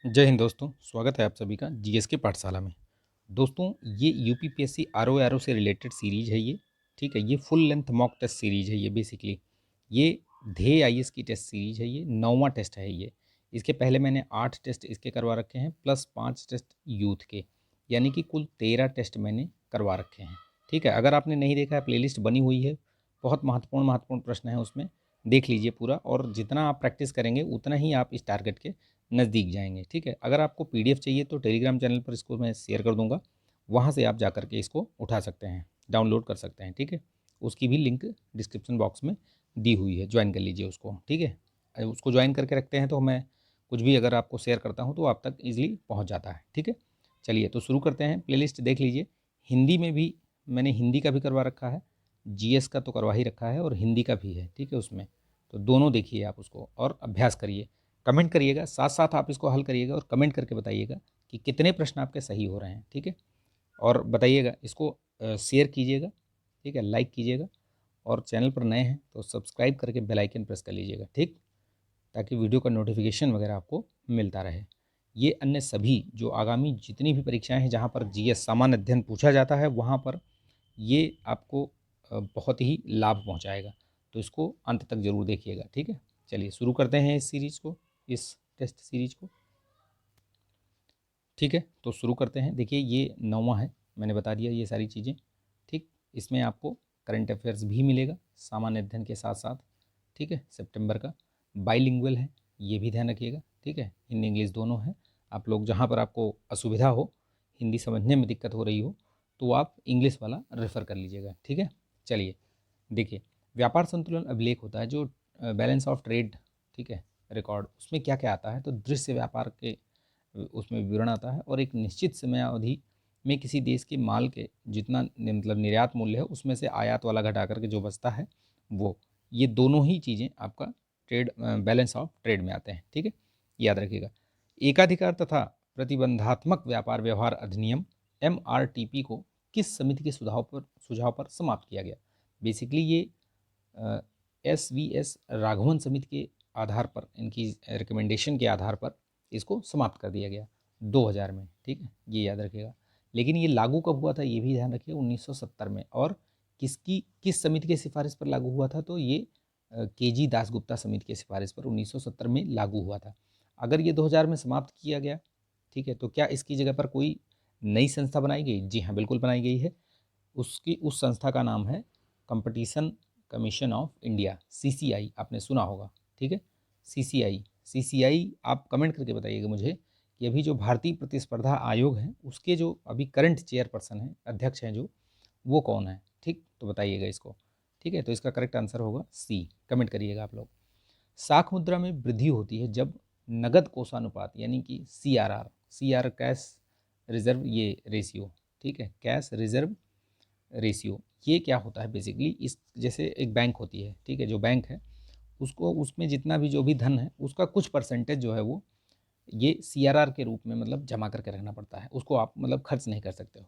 जय हिंद दोस्तों, स्वागत है आप सभी का जीएस के पाठशाला में। दोस्तों, ये यूपीपीएससी आरओ से रिलेटेड सीरीज़ है ये, ठीक है? ये full length mock test series है ये बेसिकली। ये ध्येय आईएएस की टेस्ट सीरीज़ है ये, 9वां टेस्ट है ये। इसके पहले मैंने 8 टेस्ट इसके करवा रखे हैं प्लस 5 टेस्ट यूथ के, यानी कि कुल 13 टेस्ट मैंने करवा रखे हैं, ठीक है? अगर आपने नहीं देखा है, प्लेलिस्ट बनी हुई है, बहुत महत्वपूर्ण महत्वपूर्ण प्रश्न है उसमें, देख लीजिए पूरा। और जितना आप प्रैक्टिस करेंगे उतना ही आप इस टारगेट के नज़दीक जाएंगे, ठीक है? अगर आपको पीडीएफ चाहिए तो टेलीग्राम चैनल पर इसको मैं शेयर कर दूंगा, वहाँ से आप जा कर के इसको उठा सकते हैं, डाउनलोड कर सकते हैं, ठीक है? उसकी भी लिंक डिस्क्रिप्शन बॉक्स में दी हुई है, ज्वाइन कर लीजिए उसको, ठीक है? उसको ज्वाइन करके रखते हैं तो मैं कुछ भी अगर आपको शेयर करता हूँ तो आप तक ईजिली पहुँच जाता है, ठीक है? चलिए तो शुरू करते हैं। प्लेलिस्ट देख लीजिए। हिंदी में भी मैंने हिंदी का भी करवा रखा है, जीएस का तो करवा ही रखा है और हिंदी का भी है, ठीक है? उसमें तो दोनों देखिए आप उसको और अभ्यास करिए, कमेंट करिएगा, साथ साथ आप इसको हल करिएगा और कमेंट करके बताइएगा कि कितने प्रश्न आपके सही हो रहे हैं, ठीक है? और बताइएगा, इसको शेयर कीजिएगा, ठीक है? लाइक कीजिएगा और चैनल पर नए हैं तो सब्सक्राइब करके बेल आइकन प्रेस कर लीजिएगा, ठीक? ताकि वीडियो का नोटिफिकेशन वगैरह आपको मिलता रहे। ये अन्य सभी जो आगामी जितनी भी परीक्षाएं हैं जहाँ पर जीएस सामान्य अध्ययन पूछा जाता है, वहाँ पर ये आपको बहुत ही लाभ पहुँचाएगा। तो इसको अंत तक ज़रूर देखिएगा, ठीक है? चलिए शुरू करते हैं इस सीरीज़ को, इस टेस्ट सीरीज को, ठीक है? तो शुरू करते हैं। देखिए ये 9वां है, मैंने बता दिया ये सारी चीज़ें, ठीक? इसमें आपको करंट अफेयर्स भी मिलेगा सामान्य अध्ययन के साथ साथ, ठीक है? सितंबर का बाइलिंगुअल है, ये भी ध्यान रखिएगा, ठीक है? हिंदी इंग्लिश दोनों है। आप लोग जहाँ पर आपको असुविधा हो, हिंदी समझने में दिक्कत हो रही हो, तो आप इंग्लिश वाला रेफ़र कर लीजिएगा, ठीक है? चलिए देखिए, व्यापार संतुलन अभिलेख होता है जो बैलेंस ऑफ ट्रेड, ठीक है, रिकॉर्ड, उसमें क्या क्या आता है? तो दृश्य व्यापार के उसमें विवरण आता है और एक निश्चित समयावधि में किसी देश के माल के जितना मतलब निर्यात मूल्य है उसमें से आयात वाला घटा करके जो बचता है वो, ये दोनों ही चीज़ें आपका ट्रेड बैलेंस ऑफ ट्रेड में आते हैं, ठीक है? याद रखिएगा। एकाधिकार तथा प्रतिबंधात्मक व्यापार व्यवहार अधिनियम एमआरटीपी को किस समिति के सुझाव पर समाप्त किया गया? बेसिकली ये एस राघवन समिति के आधार पर, इनकी रिकमेंडेशन के आधार पर इसको समाप्त कर दिया गया 2000 में, ठीक है? ये याद रखिएगा। लेकिन ये लागू कब हुआ था ये भी ध्यान रखिए, 1970 में। और किस समिति के सिफारिश पर लागू हुआ था? तो ये केजी दासगुप्ता समिति के सिफारिश पर 1970 में लागू हुआ था। अगर ये 2000 में समाप्त किया गया, ठीक है, तो क्या इसकी जगह पर कोई नई संस्था बनाई गई? जी हाँ, बिल्कुल बनाई गई है। उस संस्था का नाम है competition commission of India, CCI, आपने सुना होगा, ठीक है? सीसीआई आप कमेंट करके बताइएगा मुझे कि अभी जो भारतीय प्रतिस्पर्धा आयोग है उसके जो अभी करंट चेयरपर्सन हैं, अध्यक्ष हैं जो, वो कौन है, ठीक? तो बताइएगा इसको, ठीक है? तो इसका करेक्ट आंसर होगा सी, कमेंट करिएगा आप लोग। साख मुद्रा में वृद्धि होती है जब नगद कोषानुपात यानी कि सीआर कैश रिजर्व ये रेशियो, ठीक है, कैश रिजर्व रेशियो, ये क्या होता है बेसिकली? इस जैसे एक बैंक होती है, ठीक है, जो बैंक है उसको, उसमें जितना भी जो भी धन है उसका कुछ परसेंटेज जो है वो ये सीआरआर के रूप में मतलब जमा करके रखना पड़ता है। उसको आप मतलब खर्च नहीं कर सकते हो,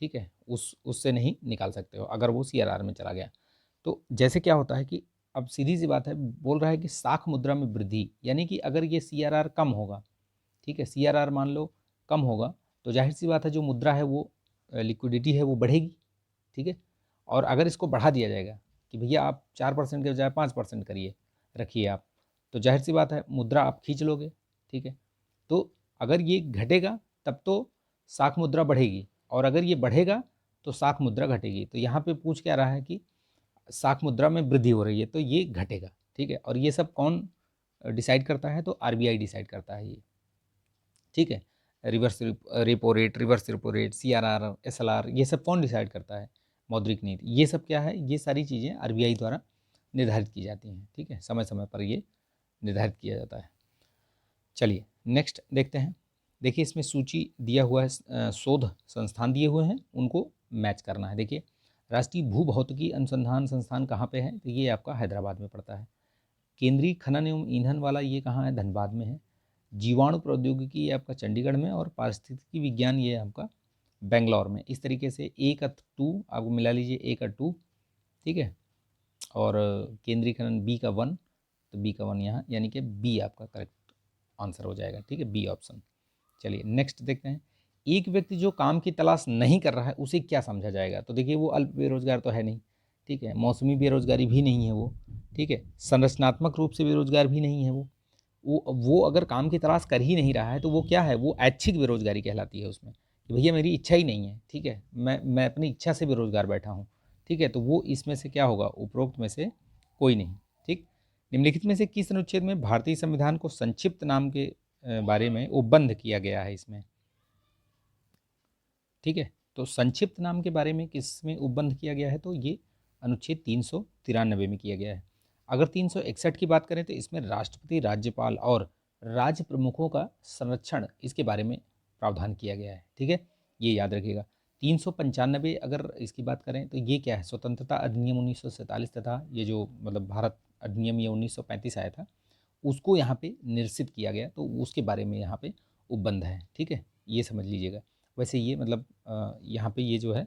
ठीक है? उससे नहीं निकाल सकते हो अगर वो सीआरआर में चला गया। तो जैसे क्या होता है कि अब सीधी सी बात है, बोल रहा है कि साख मुद्रा में वृद्धि, यानी कि अगर ये सीआरआर कम होगा, ठीक है, सीआरआर मान लो कम होगा, तो जाहिर सी बात है जो मुद्रा है वो लिक्विडिटी है वो बढ़ेगी, ठीक है? और अगर इसको बढ़ा दिया जाएगा कि भैया आप 4% के बजाय 5% करिए, रखिए आप, तो जाहिर सी बात है मुद्रा आप खींच लोगे, ठीक है? तो अगर ये घटेगा तब तो साख मुद्रा बढ़ेगी, और अगर ये बढ़ेगा तो साख मुद्रा घटेगी। तो यहाँ पे पूछ क्या रहा है कि साख मुद्रा में वृद्धि हो रही है तो ये घटेगा, ठीक है? और ये सब कौन डिसाइड करता है? तो आरबीआई डिसाइड करता है ये, ठीक है? Reverse repo rate, CRR, SLR, ये सब कौन डिसाइड करता है? मौद्रिक नीति, ये सब क्या है? ये सारी चीज़ें आरबीआई द्वारा निर्धारित की जाती हैं, ठीक है? समय समय पर ये निर्धारित किया जाता है। चलिए नेक्स्ट देखते हैं। देखिए इसमें सूची दिया हुआ है, शोध संस्थान दिए हुए हैं, उनको मैच करना है। देखिए राष्ट्रीय भूभौतिकी अनुसंधान संस्थान कहाँ पे है? तो ये आपका हैदराबाद में पड़ता है। केंद्रीय खनन एवं ईंधन वाला ये कहाँ है? धनबाद में है। जीवाणु प्रौद्योगिकी ये आपका चंडीगढ़ में, और पारिस्थितिकी विज्ञान ये आपका बेंगलोर में। इस तरीके से एक और टू आपको मिला लीजिए, एक और टू, ठीक है? और केंद्रीय खनन बी का 1, तो बी का 1 यहाँ, यानी कि बी आपका करेक्ट आंसर हो जाएगा, ठीक है, बी ऑप्शन। चलिए नेक्स्ट देखते हैं, एक व्यक्ति जो काम की तलाश नहीं कर रहा है उसे क्या समझा जाएगा? तो देखिए वो अल्प बेरोजगार तो है नहीं, ठीक है, मौसमी बेरोजगारी भी नहीं है वो, ठीक है, संरचनात्मक रूप से बेरोजगार भी नहीं है वो अगर काम की तलाश कर ही नहीं रहा है तो वो क्या है, वो ऐच्छिक बेरोजगारी कहलाती है उसमें, कि भैया मेरी इच्छा ही नहीं है, ठीक है, मैं अपनी इच्छा से बेरोजगार बैठा हूँ, ठीक है, तो वो इसमें से क्या होगा, उपरोक्त में से कोई नहीं, ठीक। निम्नलिखित में से किस अनुच्छेद में भारतीय संविधान को संक्षिप्त नाम के बारे में उपबंध किया गया है इसमें, ठीक है, तो संक्षिप्त नाम के बारे में किस में उपबंध किया गया है, तो ये अनुच्छेद 393 में किया गया है। अगर 361 की बात करें तो इसमें राष्ट्रपति, राज्यपाल और राज्य प्रमुखों का संरक्षण इसके बारे में प्रावधान किया गया है, ठीक है, ये याद रखिएगा। 395 अगर इसकी बात करें तो ये क्या है, स्वतंत्रता अधिनियम 1947 तथा ये जो मतलब भारत अधिनियम ये 1935 आया था, उसको यहाँ पे निरसित किया गया, तो उसके बारे में यहाँ पे उपबंध है, ठीक है, ये समझ लीजिएगा। वैसे ये मतलब यहाँ पे ये जो है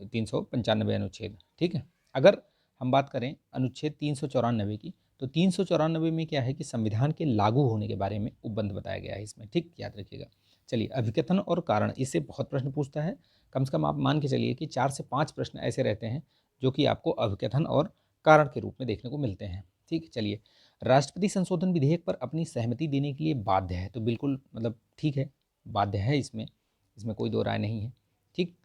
395 अनुच्छेद, ठीक है। अगर हम बात करें अनुच्छेद 394 की, तो 394 में क्या है कि संविधान के लागू होने के बारे में उपबंध बताया गया है इसमें, ठीक, याद रखिएगा। चलिए अभिकथन और कारण, इससे बहुत प्रश्न पूछता है, कम से कम आप मान के चलिए कि 4 से 5 प्रश्न ऐसे रहते हैं जो कि आपको अभिकथन और कारण के रूप में देखने को मिलते हैं, ठीक। चलिए, राष्ट्रपति संशोधन विधेयक पर अपनी सहमति देने के लिए बाध्य है, तो बिल्कुल मतलब ठीक है, बाध्य है इसमें, इसमें कोई दो राय नहीं है, ठीक।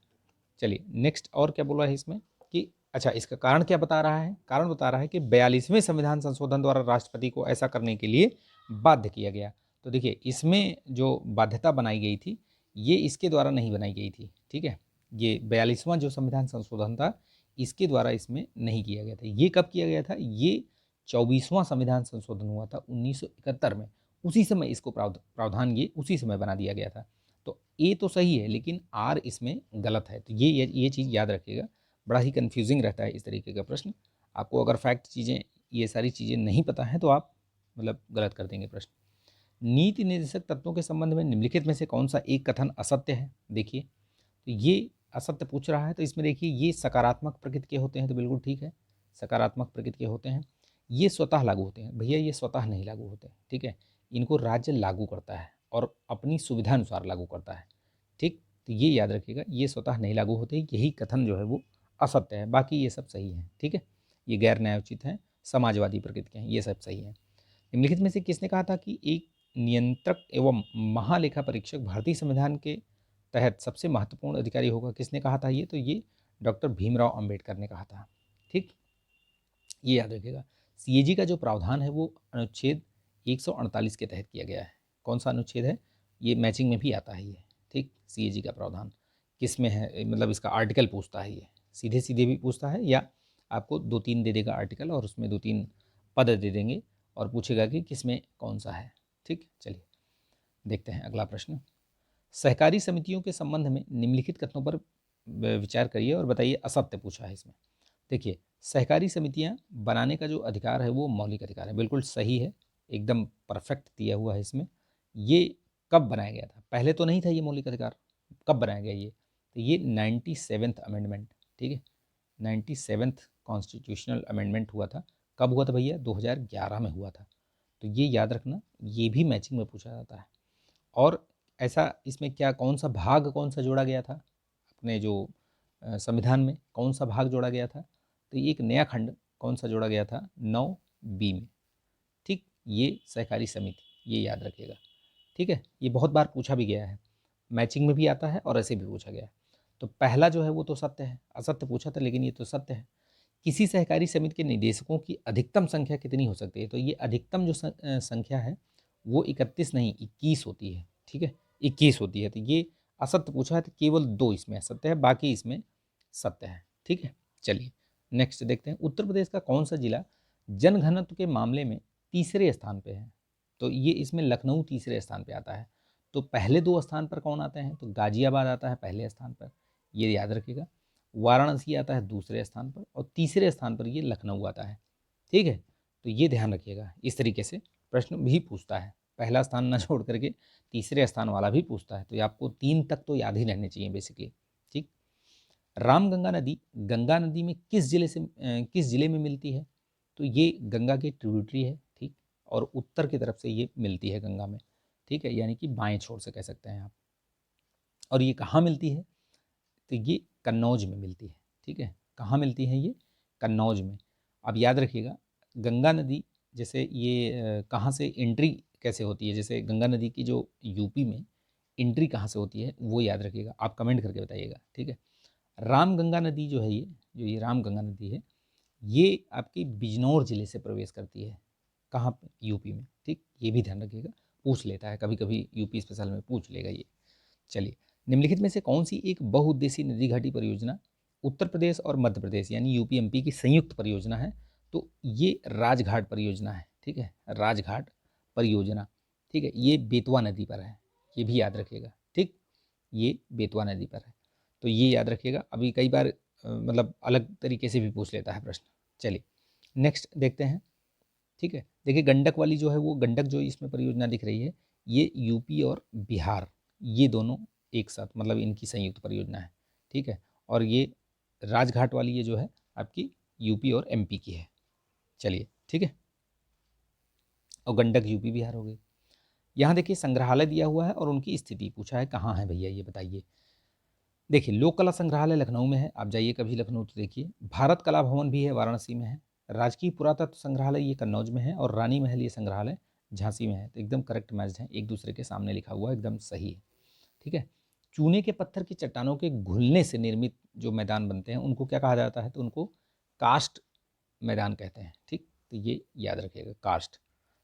चलिए नेक्स्ट और क्या बोला है इसमें कि अच्छा, इसका कारण क्या बता रहा है, कारण बता रहा है कि 42वें संविधान संशोधन द्वारा राष्ट्रपति को ऐसा करने के लिए बाध्य किया गया। तो देखिए इसमें जो बाध्यता बनाई गई थी ये इसके द्वारा नहीं बनाई गई थी, ठीक है, ये 42वां जो संविधान संशोधन था इसके द्वारा इसमें नहीं किया गया था। ये कब किया गया था, ये 24वां संविधान संशोधन हुआ था 1971 में, उसी समय इसको प्रावधान ये उसी समय बना दिया गया था। तो ए तो सही है लेकिन आर इसमें गलत है, तो ये चीज़ याद रखिएगा, बड़ा ही कन्फ्यूजिंग रहता है इस तरीके का प्रश्न। आपको अगर फैक्ट चीज़ें ये सारी चीज़ें नहीं पता हैं तो आप मतलब गलत कर देंगे प्रश्न। नीति निर्देशक तत्वों के संबंध में निम्नलिखित में से कौन सा एक कथन असत्य है, देखिए तो ये असत्य पूछ रहा है, तो इसमें देखिए ये सकारात्मक प्रकृति के होते हैं, तो बिल्कुल ठीक है, सकारात्मक प्रकृति के होते हैं। ये स्वतः लागू होते हैं, भैया ये स्वतः नहीं लागू होते, ठीक है, इनको राज्य लागू करता है और अपनी सुविधा अनुसार लागू करता है, ठीक, तो ये याद रखिएगा, ये स्वतः नहीं लागू होते, यही कथन जो है वो असत्य है, बाकी ये सब सही है, ठीक है, ये गैर न्यायोचित हैं, समाजवादी प्रकृति के हैं, ये सब सही है। निम्नलिखित में से किसने कहा था कि एक नियंत्रक एवं महालेखा परीक्षक भारतीय संविधान के तहत सबसे महत्वपूर्ण अधिकारी होगा, किसने कहा था ये, तो ये डॉक्टर भीमराव अंबेडकर ने कहा था, ठीक, ये याद रखिएगा। सीएजी का जो प्रावधान है वो अनुच्छेद 148 के तहत किया गया है, कौन सा अनुच्छेद है, ये मैचिंग में भी आता है ये, ठीक, सीएजी का प्रावधान किस में है, मतलब इसका आर्टिकल पूछता है, ये सीधे सीधे भी पूछता है या आपको 2-3 दे देगा आर्टिकल और उसमें 2-3 पद दे देंगे और पूछेगा कि किस में कौन सा है, ठीक। चलिए देखते हैं अगला प्रश्न, सहकारी समितियों के संबंध में निम्नलिखित कथनों पर विचार करिए और बताइए, असत्य पूछा है इसमें। देखिए सहकारी समितियां बनाने का जो अधिकार है वो मौलिक अधिकार है, बिल्कुल सही है, एकदम परफेक्ट दिया हुआ है इसमें। ये कब बनाया गया था, पहले तो नहीं था ये मौलिक अधिकार, कब बनाया गया ये, तो ये 97th अमेंडमेंट, ठीक है, 97th कॉन्स्टिट्यूशनल अमेंडमेंट हुआ था, कब हुआ था भैया, 2011 में हुआ था, तो ये याद रखना, ये भी मैचिंग में पूछा जाता है। और ऐसा इसमें क्या कौन सा भाग कौन सा जोड़ा गया था अपने जो संविधान में, कौन सा भाग जोड़ा गया था, तो ये एक नया खंड कौन सा जोड़ा गया था, 9B में, ठीक, ये सहकारी समिति, ये याद रखिएगा, ठीक है, ये बहुत बार पूछा भी गया है, मैचिंग में भी आता है और ऐसे भी पूछा गया है। तो पहला जो है वो तो सत्य है, असत्य पूछा था लेकिन ये तो सत्य है। किसी सहकारी समिति के निदेशकों की अधिकतम संख्या कितनी हो सकती है, तो ये अधिकतम जो संख्या है वो 31 नहीं 21 होती है, ठीक है, 21 होती है, तो ये असत्य पूछा है, तो केवल 2 इसमें असत्य है, बाकी इसमें सत्य है, ठीक है। चलिए नेक्स्ट देखते हैं, उत्तर प्रदेश का कौन सा जिला जनघनत्व के मामले में तीसरे स्थान पे है, तो ये इसमें लखनऊ तीसरे स्थान पे आता है। तो पहले 2 स्थान पर कौन आते हैं, तो गाजियाबाद आता है पहले स्थान पर, ये याद रखिएगा, वाराणसी आता है दूसरे स्थान पर और तीसरे स्थान पर ये लखनऊ आता है, ठीक है, तो ये ध्यान रखिएगा, इस तरीके से प्रश्न भी पूछता है, पहला स्थान ना छोड़ करके तीसरे स्थान वाला भी पूछता है, तो ये आपको 3 तक तो याद ही रहने चाहिए बेसिकली, ठीक। रामगंगा नदी गंगा नदी में किस जिले में मिलती है, तो ये गंगा की ट्रिब्यूटरी है, ठीक, और उत्तर की तरफ से ये मिलती है गंगा में, ठीक है, यानी कि बाएं छोर से कह सकते हैं आप। और ये कहाँ मिलती है, तो ये कन्नौज में मिलती है, ठीक है। कहाँ मिलती है ये, कन्नौज में। अब याद रखिएगा गंगा नदी जैसे ये कहाँ से एंट्री कैसे होती है, जैसे गंगा नदी की जो यूपी में एंट्री कहाँ से होती है वो याद रखिएगा, आप कमेंट करके बताइएगा, ठीक है। राम गंगा नदी जो है ये, जो ये राम गंगा नदी है, ये आपकी बिजनौर जिले से प्रवेश करती है, कहाँ पे, यूपी में, ठीक। ये भी ध्यान रखिएगा, पूछ लेता है कभी कभी यूपी स्पेशल में पूछ लेगा ये। चलिए, निम्नलिखित में से कौन सी एक बहुउद्देशीय नदी घाटी परियोजना उत्तर प्रदेश और मध्य प्रदेश यानी यूपी एमपी की संयुक्त परियोजना है, तो ये राजघाट परियोजना है, ठीक है, राजघाट परियोजना, ठीक है। ये बेतवा नदी पर है, ये भी याद रखिएगा, ठीक, ये बेतवा नदी पर है, तो ये याद रखिएगा। अभी कई बार मतलब अलग तरीके से भी पूछ लेता है प्रश्न। चलिए नेक्स्ट देखते हैं, ठीक है। देखिए गंडक वाली जो है वो, गंडक जो इसमें परियोजना दिख रही है, ये यूपी और बिहार ये दोनों एक साथ, मतलब इनकी संयुक्त परियोजना है, ठीक है। और ये राजघाट वाली ये जो है आपकी यूपी और एमपी की है। चलिए ठीक है, और गंडक यूपी बिहार हो गई। यहाँ देखिए संग्रहालय दिया हुआ है और उनकी स्थिति पूछा है, कहाँ है भैया ये बताइए। देखिए लोक कला संग्रहालय लखनऊ में है, आप जाइए कभी लखनऊ तो देखिए। भारत कला भवन भी है, वाराणसी में है। राजकीय पुरातत्व संग्रहालय ये कन्नौज में है, और रानी महल ये संग्रहालय झांसी में है। तो एकदम करेक्ट मैच है, एक दूसरे के सामने लिखा हुआ है, एकदम सही है, ठीक है। चूने के पत्थर की चट्टानों के घुलने से निर्मित जो मैदान बनते हैं उनको क्या कहा जाता है, तो उनको कास्ट मैदान कहते हैं, ठीक। तो ये याद रखिएगा, कास्ट।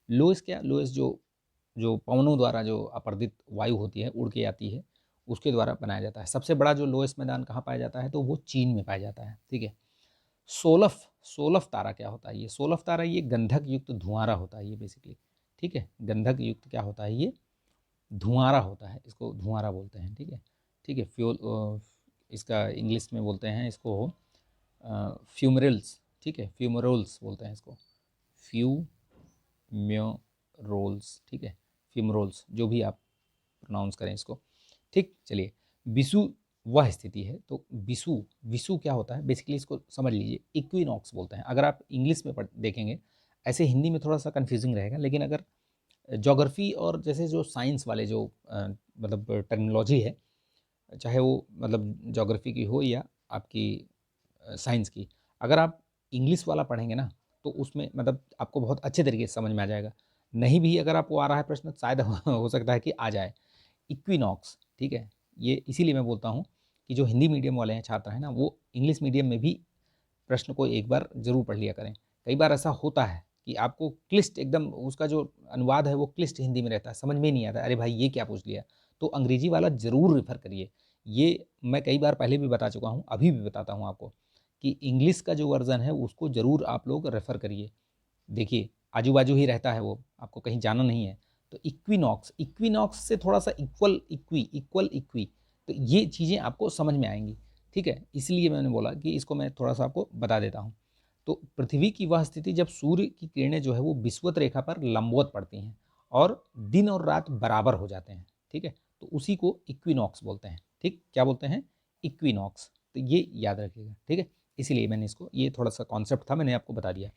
लोएस क्या, लोएस जो जो पवनों द्वारा जो अपर्दित वायु होती है, उड़ के आती है, उसके द्वारा बनाया जाता है। सबसे बड़ा जो लोएस्ट मैदान कहाँ पाया जाता है, तो वो चीन में पाया जाता है, ठीक है। सोलफ, सोलफ तारा क्या होता है, ये सोलफ तारा ये गंधक युक्त धुआंरा होता है ये बेसिकली, ठीक है। गंधक युक्त क्या होता है, ये धुआंरा होता है, इसको धुआंरा बोलते हैं, ठीक है, ठीक है। फ्यूल, इसका इंग्लिश में बोलते हैं इसको फ्यूमरल्स, ठीक है, फ्यूमरोल्स बोलते हैं इसको, फ्यूम्योरोल्स, ठीक है, फ्यूमरोल्स, जो भी आप प्रोनाउंस करें इसको, ठीक। चलिए विषु वह स्थिति है, तो विषु, विषु क्या होता है बेसिकली, इसको समझ लीजिए, इक्विनॉक्स बोलते हैं। अगर आप इंग्लिश में देखेंगे, ऐसे हिंदी में थोड़ा सा कन्फ्यूजिंग रहेगा, लेकिन अगर जोग्राफी और जैसे जो साइंस वाले जो मतलब टर्मिनोलॉजी है, चाहे वो मतलब जोग्राफी की हो या आपकी साइंस की, अगर आप इंग्लिश वाला पढ़ेंगे ना, तो उसमें मतलब आपको बहुत अच्छे तरीके से समझ में आ जाएगा। नहीं भी अगर आपको आ रहा है प्रश्न, शायद हो सकता है कि आ जाए। इक्विनॉक्स, ठीक है, ये इसीलिए मैं बोलता हूँ कि जो हिंदी मीडियम वाले हैं छात्र हैं ना, वो इंग्लिश मीडियम में भी प्रश्न को एक बार जरूर पढ़ लिया करें। कई बार ऐसा होता है कि आपको क्लिष्ट एकदम, उसका जो अनुवाद है वो क्लिष्ट हिंदी में रहता है, समझ में नहीं आता, अरे भाई ये क्या पूछ लिया, तो अंग्रेजी वाला जरूर रेफर करिए। ये मैं कई बार पहले भी बता चुका हूँ, अभी भी बताता हूँ आपको, कि इंग्लिश का जो वर्जन है उसको ज़रूर आप लोग रेफ़र करिए। देखिए आजू बाजू ही रहता है वो, आपको कहीं जाना नहीं है। तो इक्विनॉक्स, इक्विनॉक्स से थोड़ा सा इक्वल, इक्वी, इक्वल, इक्वी, तो ये चीज़ें आपको समझ में आएंगी, ठीक है। इसलिए मैंने बोला कि इसको मैं थोड़ा सा आपको बता देता हूँ। तो पृथ्वी की वह स्थिति जब सूर्य की किरणें जो है वो विषुवत रेखा पर लंबवत पड़ती हैं और दिन और रात बराबर हो जाते हैं, ठीक है, तो उसी को इक्विनॉक्स बोलते हैं, ठीक। क्या बोलते हैं, इक्विनॉक्स। तो ये याद रखिएगा, ठीक है। इसीलिए मैंने इसको, ये थोड़ा सा कॉन्सेप्ट था, मैंने आपको बता दिया।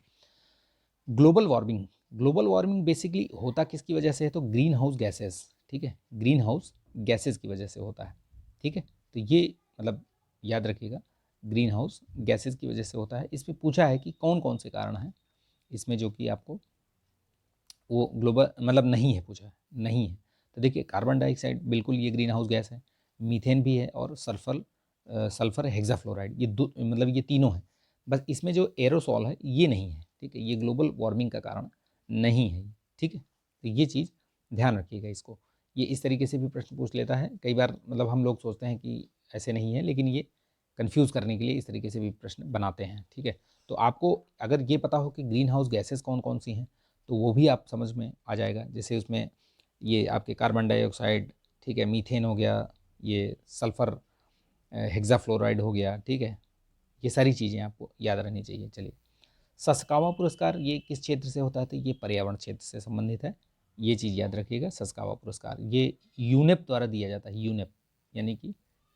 Global warming, global warming basically होता किसकी वजह से है, तो ग्रीन हाउस गैसेस, ठीक है, ग्रीन हाउस गैसेस की वजह से होता है, ठीक है। तो ये मतलब याद रखिएगा, ग्रीन हाउस गैसेस की वजह से होता है। इसमें पूछा है कि कौन कौन से कारण हैं इसमें, जो कि आपको वो ग्लोबल मतलब नहीं है, पूछा है नहीं है। तो देखिए कार्बन डाइऑक्साइड बिल्कुल ये ग्रीन हाउस गैस है, मीथेन भी है, और सल्फर हेक्साफ्लोराइड, ये दो मतलब ये तीनों हैं। बस इसमें जो एरोसॉल है ये नहीं है, ठीक है, ये ग्लोबल वार्मिंग का कारण नहीं है, ठीक है। तो ये चीज़ ध्यान रखिएगा इसको। ये इस तरीके से भी प्रश्न पूछ लेता है कई बार, मतलब हम लोग सोचते हैं कि ऐसे नहीं है, लेकिन ये कन्फ्यूज़ करने के लिए इस तरीके से भी प्रश्न बनाते हैं, ठीक है। तो आपको अगर ये पता हो कि ग्रीन हाउस गैसेस कौन कौन सी हैं, तो वो भी आप समझ में आ जाएगा। जैसे उसमें ये आपके कार्बन डाइऑक्साइड, ठीक है, मीथेन हो गया, ये सल्फ़र हेक्साफ्लोराइड हो गया, ठीक है, ये सारी चीज़ें आपको याद रहनी चाहिए। चलिए सस्कावा पुरस्कार ये किस क्षेत्र से होता है, तो ये पर्यावरण क्षेत्र से संबंधित है, ये चीज़ याद रखिएगा। सस्कावा पुरस्कार ये यूनेप द्वारा दिया जाता है, यूनेप यानी कि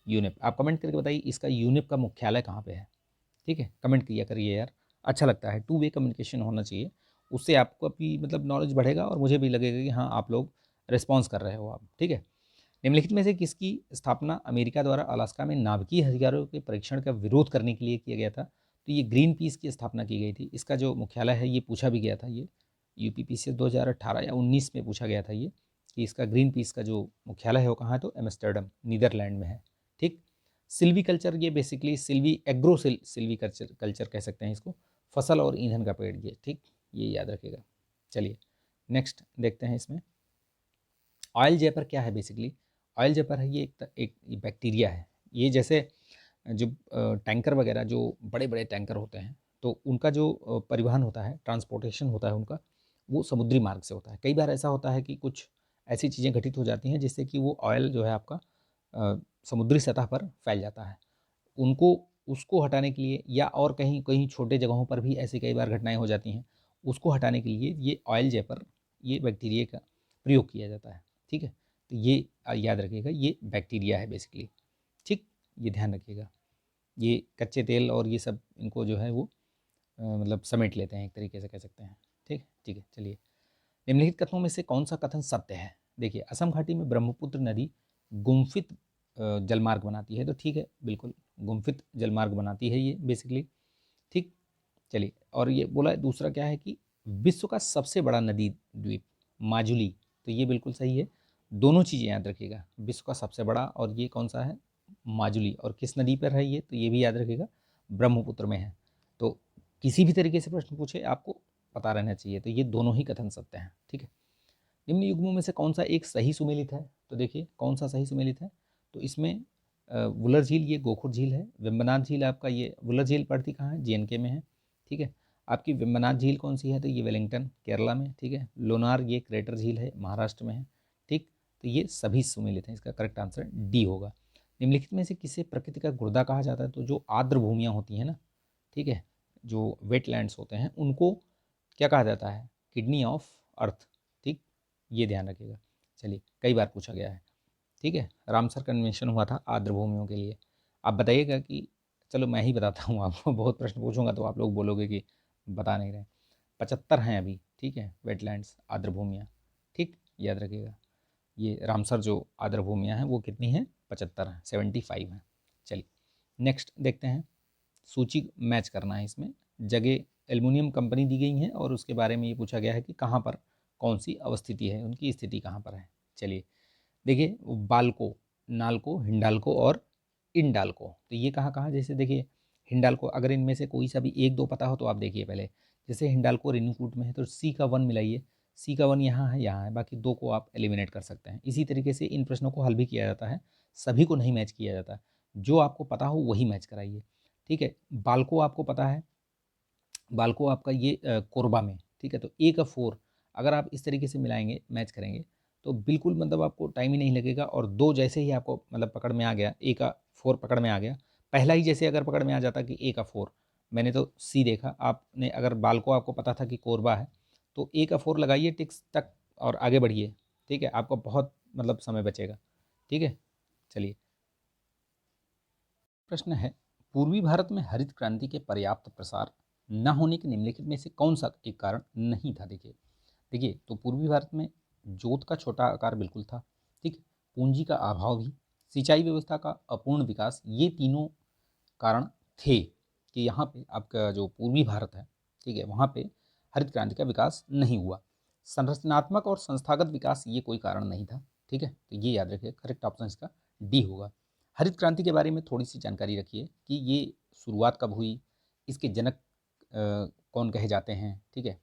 यूनेप। आप कमेंट करके बताइए इसका यूनेप का मुख्यालय कहाँ पे है, ठीक है, कमेंट किया करिए यार, अच्छा लगता है, टू वे कम्युनिकेशन होना चाहिए। उससे आपको भी मतलब नॉलेज बढ़ेगा और मुझे भी लगेगा कि हाँ आप लोग रिस्पॉन्स कर रहे हो आप, ठीक है। निम्नलिखित में से किसकी स्थापना अमेरिका द्वारा अलास्का में नाभिकीय हथियारों के परीक्षण का विरोध करने के लिए किया गया था? तो ये ग्रीन पीस की स्थापना की गई थी। इसका जो मुख्यालय है ये पूछा भी गया था, ये यूपीपी से 2018 या 19 में पूछा गया था ये, कि इसका ग्रीन पीस का जो मुख्यालय है वो कहाँ है, तो एम्स्टर्डम नीदरलैंड में है, ठीक। सिल्वी कल्चर, ये basically Silvi agro Silvi culture culture कह सकते हैं इसको, फसल और ईंधन का पेड़ ये, ठीक, ये याद रखिएगा। चलिए नेक्स्ट देखते हैं इसमें। ऑयल जेपर क्या है बेसिकली? ऑयल जेपर है ये एक बैक्टीरिया है। ये जैसे जो टैंकर वगैरह, जो बड़े बड़े टैंकर होते हैं, तो उनका जो परिवहन होता है, ट्रांसपोर्टेशन होता है उनका, वो समुद्री मार्ग से होता है। कई बार ऐसा होता है कि कुछ ऐसी चीज़ें घटित हो जाती हैं जिससे कि वो ऑयल जो है आपका समुद्री सतह पर फैल जाता है। उनको उसको हटाने के लिए, या और कहीं कहीं छोटे जगहों पर भी ऐसी कई बार घटनाएं हो जाती हैं, उसको हटाने के लिए ये ऑयल जेपर, ये बैक्टीरिया का प्रयोग किया जाता है, ठीक है। तो ये याद रखिएगा, ये बैक्टीरिया है बेसिकली, ठीक, ये ध्यान रखिएगा। ये कच्चे तेल और ये सब इनको जो है वो मतलब समेट लेते हैं, एक तरीके से कह सकते हैं, ठीक ठीक है। चलिए, निम्नलिखित कथनों में से कौन सा कथन सत्य है? देखिए, असम घाटी में ब्रह्मपुत्र नदी गुम्फित जलमार्ग बनाती है, तो ठीक है, बिल्कुल गुम्फित जलमार्ग बनाती है ये बेसिकली, ठीक। चलिए, और ये बोला दूसरा क्या है कि विश्व का सबसे बड़ा नदी द्वीप माजुली, तो ये बिल्कुल सही है। दोनों चीज़ें याद रखिएगा, विश्व का सबसे बड़ा और ये कौन सा है, माजुली, और किस नदी पर है ये, तो ये भी याद रखिएगा, ब्रह्मपुत्र में है। तो किसी भी तरीके से प्रश्न पूछे आपको पता रहना चाहिए, तो ये दोनों ही कथन सत्य हैं, ठीक है। निम्न युग्मों में से कौन सा एक सही सुमेलित है? तो देखिए कौन सा सही सुमेलित है, तो इसमें वुलर झील ये गोखुर झील है, वेम्बनाथ झील आपका, ये वुलर झील पड़ती कहाँ है, जेएनके में है, ठीक है। आपकी वेम्बनाथ झील कौन सी है, तो ये वेलिंगटन केरला में, ठीक है। लोनार ये क्रेटर झील है, महाराष्ट्र में है, ठीक। तो ये सभी सुमेलित हैं, इसका करेक्ट आंसर डी होगा। निम्नलिखित में से किसे प्रकृति का गुर्दा कहा जाता है? तो जो आर्द्र भूमियाँ होती हैं ना, ठीक है, जो वेटलैंड्स होते हैं उनको क्या कहा जाता है, किडनी ऑफ अर्थ, ठीक, ये ध्यान रखिएगा। चलिए, कई बार पूछा गया है, ठीक है। रामसर कन्वेंशन हुआ था आर्द्र भूमियों के लिए। आप बताइएगा कि, चलो मैं ही बताता हूँ आपको, बहुत प्रश्न पूछूंगा तो आप लोग बोलोगे कि बता नहीं रहे। 75 हैं अभी, ठीक है, वेटलैंड्स आर्द्र भूमियाँ, ठीक, याद रखिएगा। ये रामसर जो आर्द्र भूमियाँ हैं वो कितनी हैं, 75 हैं, 75 हैं। चलिए नेक्स्ट देखते हैं, सूची मैच करना है इसमें। जगह एल्युमिनियम कंपनी दी गई है और उसके बारे में ये पूछा गया है कि कहाँ पर कौन सी अवस्थिति है, उनकी स्थिति कहाँ पर है। चलिए देखिए, बाल्को, नाल्को, हिंडाल्को और इंडाल्को, तो ये कहाँ कहाँ, जैसे देखिए हिंडाल्को, अगर इनमें से कोई सा भी एक दो पता हो तो आप देखिए पहले, जैसे हिंडाल्को रेन्यूकूट में है तो सी का 1 मिलाइए, सी का 1 यहाँ है, यहाँ है, बाकी दो को आप एलिमिनेट कर सकते हैं। इसी तरीके से इन प्रश्नों को हल भी किया जाता है, सभी को नहीं मैच किया जाता, जो आपको पता हो वही मैच कराइए, ठीक है। बाल्को आपको पता है, बाल्को आपका ये कोरबा में, ठीक है। तो ए का 4 अगर आप इस तरीके से मिलाएंगे, मैच करेंगे, तो बिल्कुल मतलब आपको टाइम ही नहीं लगेगा, और दो जैसे ही आपको मतलब पकड़ में आ गया, ए का 4 पकड़ में आ गया, पहला ही जैसे अगर पकड़ में आ जाता कि ए का 4, मैंने तो सी देखा, आपने अगर बाल्को आपको पता था कि कोरबा है, तो ए का 4 लगाइए टिक्स तक और आगे बढ़िए, ठीक है, आपको बहुत मतलब समय बचेगा, ठीक है। चलिए, प्रश्न है, पूर्वी भारत में हरित क्रांति के पर्याप्त प्रसार न होने के निम्नलिखित में से कौन सा एक कारण नहीं था? देखिए देखिए, तो पूर्वी भारत में जोत का छोटा आकार बिल्कुल था, ठीक है, पूंजी का अभाव भी, सिंचाई व्यवस्था का अपूर्ण विकास, ये तीनों कारण थे कि यहाँ पे आपका जो पूर्वी भारत है, ठीक है, वहाँ पे हरित क्रांति का विकास नहीं हुआ। संरचनात्मक और संस्थागत विकास ये कोई कारण नहीं था, ठीक है, तो ये याद रखिए, करेक्ट ऑप्शन इसका डी होगा। हरित क्रांति के बारे में थोड़ी सी जानकारी रखिए कि ये शुरुआत कब हुई, इसके जनक कौन कहे जाते हैं, ठीक है,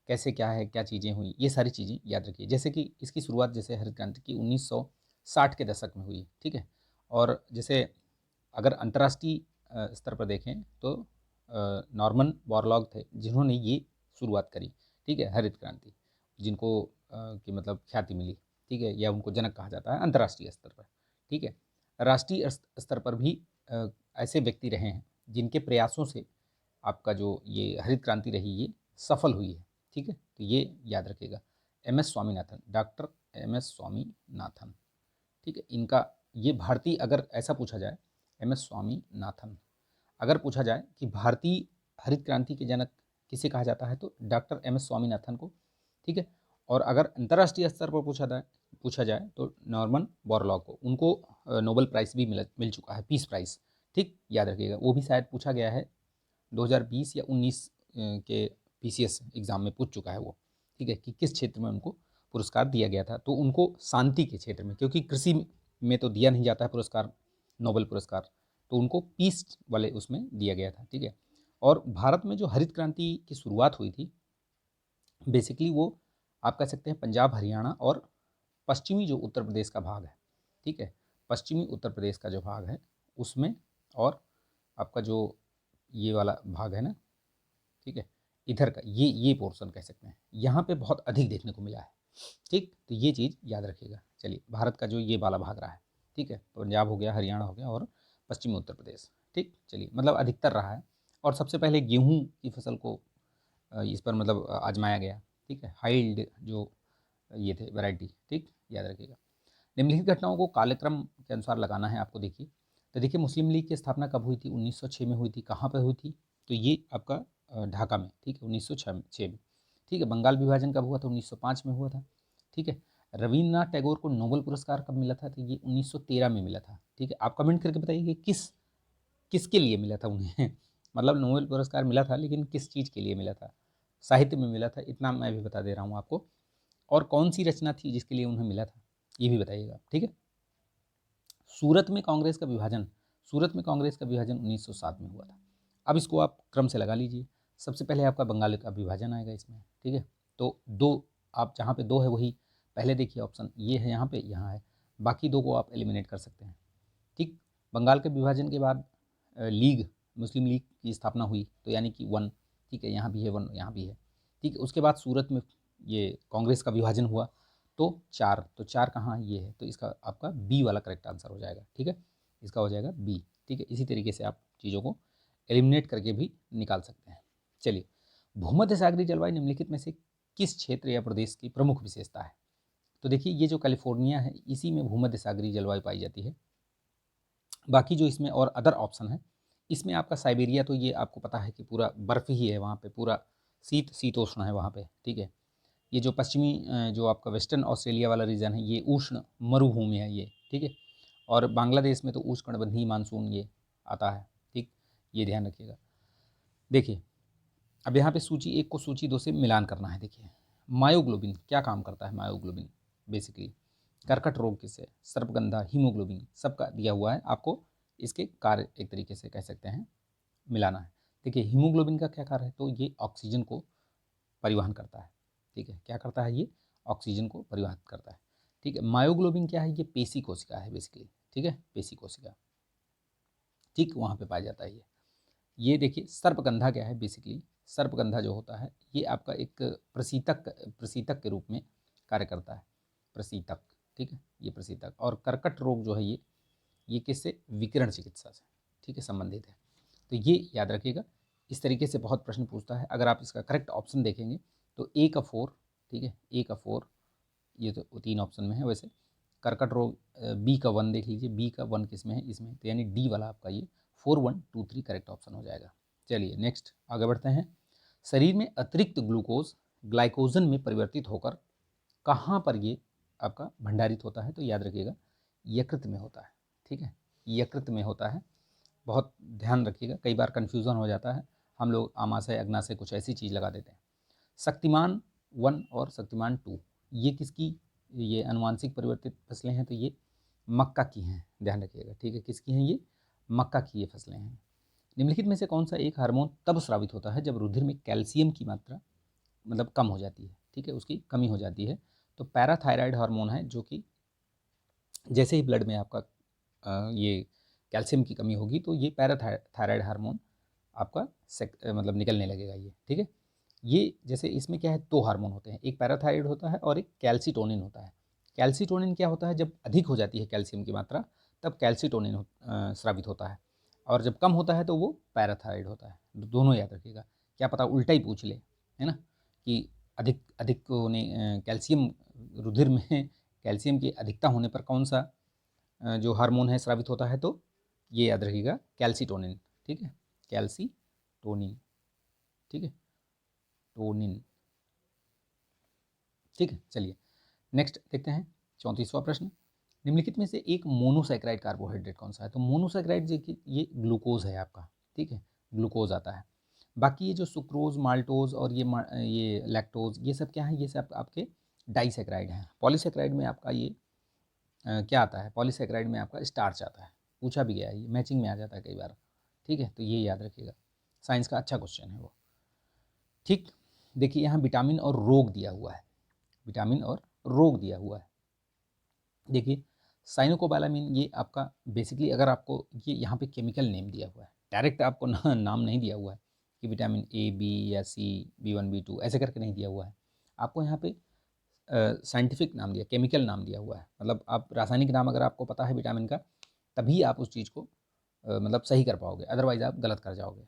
कैसे क्या है, क्या चीज़ें हुई, ये सारी चीज़ें याद रखिए। जैसे कि इसकी शुरुआत जैसे हरित क्रांति की 1960 के दशक में हुई, ठीक है। और जैसे अगर अंतर्राष्ट्रीय स्तर पर देखें तो नॉर्मन बोरलॉग थे जिन्होंने ये शुरुआत करी, ठीक है, हरित क्रांति, जिनको कि मतलब ख्याति मिली, ठीक है, या उनको जनक कहा जाता है अंतर्राष्ट्रीय स्तर पर, ठीक है। राष्ट्रीय स्तर पर भी ऐसे व्यक्ति रहे हैं जिनके प्रयासों से आपका जो ये हरित क्रांति रही ये सफल हुई है, ठीक है, तो ये याद रखिएगा। M S Swaminathan, doctor M S Swaminathan, ठीक है, इनका ये भारतीय, अगर ऐसा पूछा जाए, एम एस स्वामीनाथन, अगर पूछा जाए कि भारतीय हरित क्रांति के जनक किसे कहा जाता है, तो डॉक्टर एम एस स्वामीनाथन को, ठीक है। और अगर अंतर्राष्ट्रीय स्तर पर पूछा जाए तो नॉर्मन बोरलॉग को, उनको नोबेल प्राइज़ भी मिल चुका है, पीस प्राइज़, ठीक, याद रखिएगा। वो भी शायद पूछा गया है 2020 या 19 के पीसीएस एग्ज़ाम में पूछ चुका है वो, ठीक है, कि किस क्षेत्र में उनको पुरस्कार दिया गया था। तो उनको शांति के क्षेत्र में, क्योंकि कृषि में तो दिया नहीं जाता है पुरस्कार, नोबेल पुरस्कार, तो उनको पीस वाले उसमें दिया गया था, ठीक है। और भारत में जो हरित क्रांति की शुरुआत हुई थी, बेसिकली वो आप कह सकते हैं पंजाब, हरियाणा और पश्चिमी जो उत्तर प्रदेश का भाग है, ठीक है, पश्चिमी उत्तर प्रदेश का जो भाग है उसमें, और आपका जो ये वाला भाग है ना, ठीक है, इधर का ये पोर्शन कह सकते हैं, यहाँ पे बहुत अधिक देखने को मिला है, ठीक। तो ये चीज़ याद रखिएगा। चलिए, भारत का जो ये वाला भाग रहा है, ठीक है, पंजाब हो गया, हरियाणा हो गया और पश्चिमी उत्तर प्रदेश, ठीक। चलिए, मतलब अधिकतर रहा है। और सबसे पहले गेहूँ की फसल को इस पर मतलब आजमाया गया, ठीक है, हाइल्ड जो ये थे वैरायटी, ठीक, याद रखिएगा। निम्नलिखित घटनाओं को कालक्रम के अनुसार लगाना है आपको। देखिए, तो देखिए मुस्लिम लीग की स्थापना कब हुई थी, 1906 में हुई थी। कहाँ पर हुई थी, तो ये आपका ढाका में, ठीक है, 1906 में, ठीक है। बंगाल विभाजन कब हुआ था, 1905 में हुआ था, ठीक है। रविन्द्रनाथ टैगोर को नोबेल पुरस्कार कब मिला था, तो ये 1913 में मिला था, ठीक है। आप कमेंट करके बताइए कि किसके लिए मिला था उन्हें मतलब नोबेल पुरस्कार मिला था, लेकिन किस चीज़ के लिए मिला था, साहित्य में मिला था, इतना मैं भी बता दे रहा हूँ आपको। और कौन सी रचना थी जिसके लिए उन्हें मिला था, ये भी बताइएगा, ठीक है। सूरत में कांग्रेस का विभाजन 1907 में हुआ था। अब इसको आप क्रम से लगा लीजिए। सबसे पहले आपका बंगाल का विभाजन आएगा इसमें, ठीक है। तो दो, आप जहाँ पे दो है वही पहले देखिए ऑप्शन, ये है यहाँ पे, यहाँ है, बाकी दो को आप एलिमिनेट कर सकते हैं, ठीक। बंगाल के विभाजन के बाद लीग, मुस्लिम लीग की स्थापना हुई, तो यानी कि 1, ठीक है, यहाँ भी है 1, यहाँ भी है, ठीक है। उसके बाद सूरत में ये कांग्रेस का विभाजन हुआ, तो 4, तो 4 कहाँ है, ये है, तो इसका आपका बी वाला करेक्ट आंसर हो जाएगा, ठीक है, इसका हो जाएगा बी, ठीक है। इसी तरीके से आप चीज़ों को एलिमिनेट करके भी निकाल सकते हैं। चलिए, भूमध्य सागरीय जलवायु निम्नलिखित में से किस क्षेत्र या प्रदेश की प्रमुख विशेषता है, तो देखिए ये जो कैलिफोर्निया है, इसी में भूमध्य सागरीय जलवायु पाई जाती है। बाकी जो इसमें और अदर ऑप्शन है, इसमें आपका साइबेरिया, तो ये आपको पता है कि पूरा बर्फ़ ही है वहाँ पे, पूरा शीतोष्ण है वहाँ पे, ठीक है। ये जो पश्चिमी जो आपका वेस्टर्न ऑस्ट्रेलिया वाला रीजन है, ये उष्ण मरुभूमि है ये, ठीक है। और बांग्लादेश में तो उष्णकटिबंधीय मानसून ये आता है, ठीक, ये ध्यान रखिएगा। देखिए, अब यहाँ पे सूची 1 को सूची 2 से मिलान करना है। देखिए, मायोग्लोबिन क्या काम करता है, मायोग्लोबिन बेसिकली कर्कट रोग किसे, सर्पगंधा, हीमोग्लोबिन, सबका दिया हुआ है आपको, इसके कार्य एक तरीके से कह सकते हैं मिलाना है। देखिए, हीमोग्लोबिन का क्या कार्य है, तो ये ऑक्सीजन को परिवहन करता है, ठीक है, क्या करता है, ये ऑक्सीजन को परिवहन करता है, ठीक है। मायोग्लोबिन क्या है, ये पेशी कोशिका है बेसिकली, ठीक है, पेशी कोशिका, ठीक, वहाँ पे पाया जाता है ये देखिए, सर्पगंधा क्या है, बेसिकली सर्पगंधा जो होता है ये आपका एक प्रशीतक के रूप में कार्य करता है, प्रशीतक, ठीक है, ये प्रशीतक। और कर्कट रोग जो है ये किससे, विकिरण चिकित्सा से, ठीक है, संबंधित है। तो ये याद रखिएगा। इस तरीके से बहुत प्रश्न पूछता है। अगर आप इसका करेक्ट ऑप्शन देखेंगे तो ए का 4, ठीक है, ए का 4, ये तो 3 ऑप्शन में है वैसे। कर्कट रोग बी का 1 देख लीजिए, बी का 1 किस में है, इसमें, तो यानी डी वाला आपका ये 4, 1, 2, 3 करेक्ट ऑप्शन हो जाएगा। चलिए नेक्स्ट आगे बढ़ते हैं। शरीर में अतिरिक्त ग्लूकोज ग्लाइकोजन में परिवर्तित होकर कहाँ पर ये आपका भंडारित होता है, तो याद रखिएगा यकृत में होता है, ठीक है, यकृत में होता है। बहुत ध्यान रखिएगा, कई बार कन्फ्यूज़न हो जाता है, हम लोग आमाशय अग्नाशय कुछ ऐसी चीज़ लगा देते हैं। शक्तिमान 1 और शक्तिमान 2 ये किसकी, ये अनुवांशिक परिवर्तित फसलें हैं, तो ये मक्का की हैं, ध्यान रखिएगा, ठीक है, किसकी हैं, ये मक्का की ये फसलें हैं। निम्नलिखित में से कौन सा एक हार्मोन तब स्रावित होता है जब रुधिर में कैल्शियम की मात्रा मतलब कम हो जाती है, ठीक है, उसकी कमी हो जाती है, तो पैराथायराइड हार्मोन है, जो कि जैसे ही ब्लड में आपका ये कैल्शियम की कमी होगी तो ये पैराथायराइड हार्मोन आपका मतलब निकलने लगेगा ये, ठीक है। ये जैसे इसमें क्या है, 2 हार्मोन होते हैं, एक पैराथायराइड होता है और एक कैल्सीटोनिन होता है। कैल्सीटोनिन क्या होता है, जब अधिक हो जाती है कैल्शियम की मात्रा तब कैल्सीटोनिन स्रावित होता है, और जब कम होता है तो वो पैराथायराइड होता है। दोनों याद रखिएगा, क्या पता उल्टा ही पूछ ले, है ना, कि अधिक अधिक होने कैल्शियम रुधिर में कैल्शियम की अधिकता होने पर कौन सा जो हार्मोन है स्रावित होता है, तो ये याद रखिएगा कैल्सीटोनिन, ठीक है, कैल्सीटोनिन, ठीक है। सेरोटोनिन। ठीक है, चलिए नेक्स्ट देखते हैं 34वां प्रश्न। निम्नलिखित में से एक मोनोसैकेराइड कार्बोहाइड्रेट कौन सा है? तो मोनोसैकेराइड देखिए ये ग्लूकोज है आपका, ठीक है, ग्लूकोज आता है। बाकी ये जो सुक्रोज, माल्टोज और ये लैक्टोज, ये सब क्या है? ये सब आपके डाइसैकेराइड हैं। पॉलीसैकेराइड में आपका ये क्या आता है? पॉलीसैकेराइड में आपका स्टार्च आता है। पूछा भी गया है, ये मैचिंग में आ जाता है कई बार। ठीक है, तो ये याद रखिएगा, साइंस का अच्छा क्वेश्चन है वो। ठीक, देखिए यहाँ विटामिन और रोग दिया हुआ है, विटामिन और रोग दिया हुआ है। देखिए साइनोकोबालामिन ये आपका बेसिकली, अगर आपको ये यहाँ पे केमिकल नेम दिया हुआ है, डायरेक्ट आपको नाम नहीं दिया हुआ है कि विटामिन ए, बी या सी, B1 B2 ऐसे करके नहीं दिया हुआ है। आपको यहाँ पे साइंटिफिक नाम दिया, केमिकल नाम दिया हुआ है। मतलब आप रासायनिक नाम अगर आपको पता है विटामिन का, तभी आप उस चीज़ को मतलब सही कर पाओगे, अदरवाइज आप गलत कर जाओगे।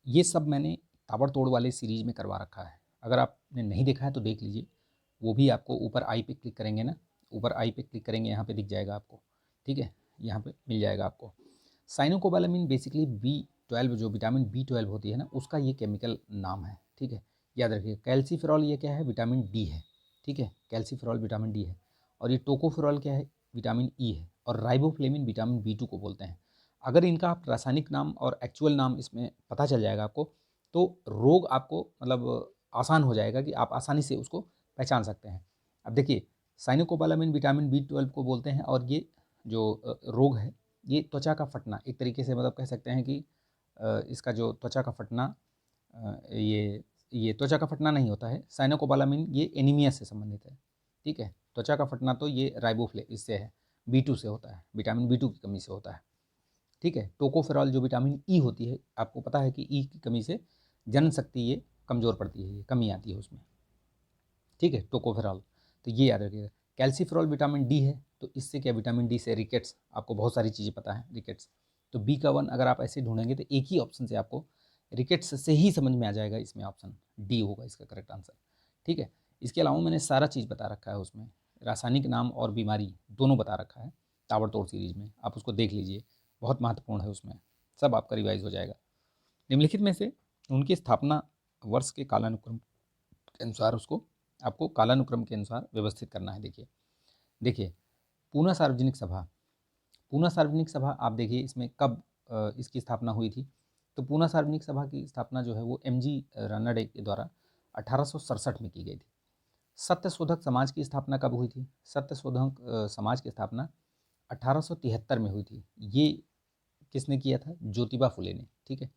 ये सब मैंने ताबड़तोड़ वाले सीरीज में करवा रखा है, अगर आपने नहीं देखा है तो देख लीजिए। वो भी आपको ऊपर आई पे क्लिक करेंगे ना, ऊपर आई पे क्लिक करेंगे, यहाँ पे दिख जाएगा आपको। ठीक है, यहाँ पे मिल जाएगा आपको। साइनोकोबालामिन बेसिकली B12 जो विटामिन B12 होती है ना, उसका ये केमिकल नाम है। ठीक है, याद रखिए। कैल्सीफेरॉल ये क्या है? विटामिन डी है। ठीक है, कैल्सीफेरॉल विटामिन डी है। और ये टोकोफेरॉल क्या है? विटामिन ई है। और राइबोफ्लेविन विटामिन B2 को बोलते हैं। अगर इनका आप रासायनिक नाम और एक्चुअल नाम इसमें पता चल जाएगा आपको, तो रोग आपको मतलब आसान हो जाएगा कि आप आसानी से उसको पहचान सकते हैं। अब देखिए साइनोकोबालामिन विटामिन B12 को बोलते हैं, और ये जो रोग है ये त्वचा का फटना, एक तरीके से मतलब कह सकते हैं कि इसका जो त्वचा का फटना, ये त्वचा का फटना नहीं होता है। साइनोकोबालामिन ये एनीमिया से संबंधित है। ठीक है, त्वचा का फटना तो ये राइबोफ्ले इससे है, B2 से होता है, विटामिन B2 की कमी से होता है। ठीक है, टोकोफेरॉल जो विटामिन ई होती है, आपको पता है कि ई की कमी से जन शक्ति ये कमज़ोर पड़ती है, ये कमी आती है उसमें। ठीक है, टोकोफेरॉल, तो ये याद रखिएगा। कैल्सीफेरॉल विटामिन डी है, तो इससे क्या? विटामिन डी से रिकेट्स, आपको बहुत सारी चीज़ें पता है रिकेट्स। तो बी का 1 अगर आप ऐसे ढूंढेंगे तो एक ही ऑप्शन से आपको रिकेट्स से ही समझ में आ जाएगा, इसमें ऑप्शन डी होगा इसका करेक्ट आंसर। ठीक है, इसके अलावा मैंने सारा चीज़ बता रखा है उसमें, रासायनिक नाम और बीमारी दोनों बता रखा है ताबड़तोड़ सीरीज में, आप उसको देख लीजिए, बहुत महत्वपूर्ण है उसमें, सब आपका रिवाइज हो जाएगा। निम्नलिखित में से उनकी स्थापना वर्ष के कालानुक्रम के अनुसार उसको आपको कालानुक्रम के अनुसार व्यवस्थित करना है। देखिए देखिए पूना सार्वजनिक सभा, पूना सार्वजनिक सभा आप देखिए इसमें कब इसकी स्थापना हुई थी? तो पूना सार्वजनिक सभा की स्थापना जो है वो MG रानडे के द्वारा 1867 में की गई थी। सत्यशोधक समाज की स्थापना कब हुई थी? सत्यशोधक समाज की स्थापना 1873 में हुई थी। ये किसने किया था? ज्योतिबा फुले ने। ठीक है,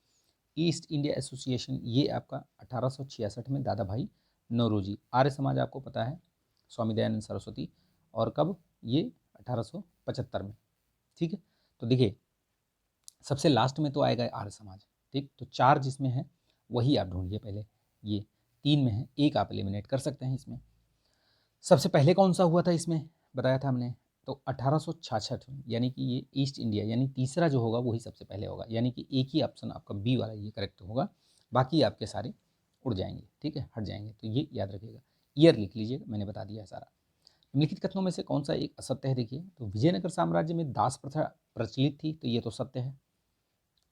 ईस्ट इंडिया एसोसिएशन ये आपका 1866 में दादा भाई नौरोजी। आर्य समाज आपको पता है स्वामी दयानंद सरस्वती, और कब? ये 1875 में। ठीक है, तो देखिए सबसे लास्ट में तो आएगा आर्य समाज। ठीक, तो 4 जिसमें है वही आप ढूंढिए पहले, ये 3 में है, एक आप एलिमिनेट कर सकते हैं इसमें। सबसे पहले कौन सा हुआ था इसमें, बताया था हमने, तो 1866 में, यानी कि ये ईस्ट इंडिया, यानी तीसरा जो होगा वही सबसे पहले होगा, यानी कि एक ही ऑप्शन आपका बी वाला ये करेक्ट होगा, बाकी आपके सारे उड़ जाएंगे। ठीक है, हट जाएंगे, तो ये याद रखिएगा, ईयर लिख लीजिएगा, मैंने बता दिया है सारा। निम्नलिखित कथनों में से कौन सा एक असत्य है? देखिए, तो विजयनगर साम्राज्य में दास प्रथा प्रचलित थी, तो ये तो सत्य है।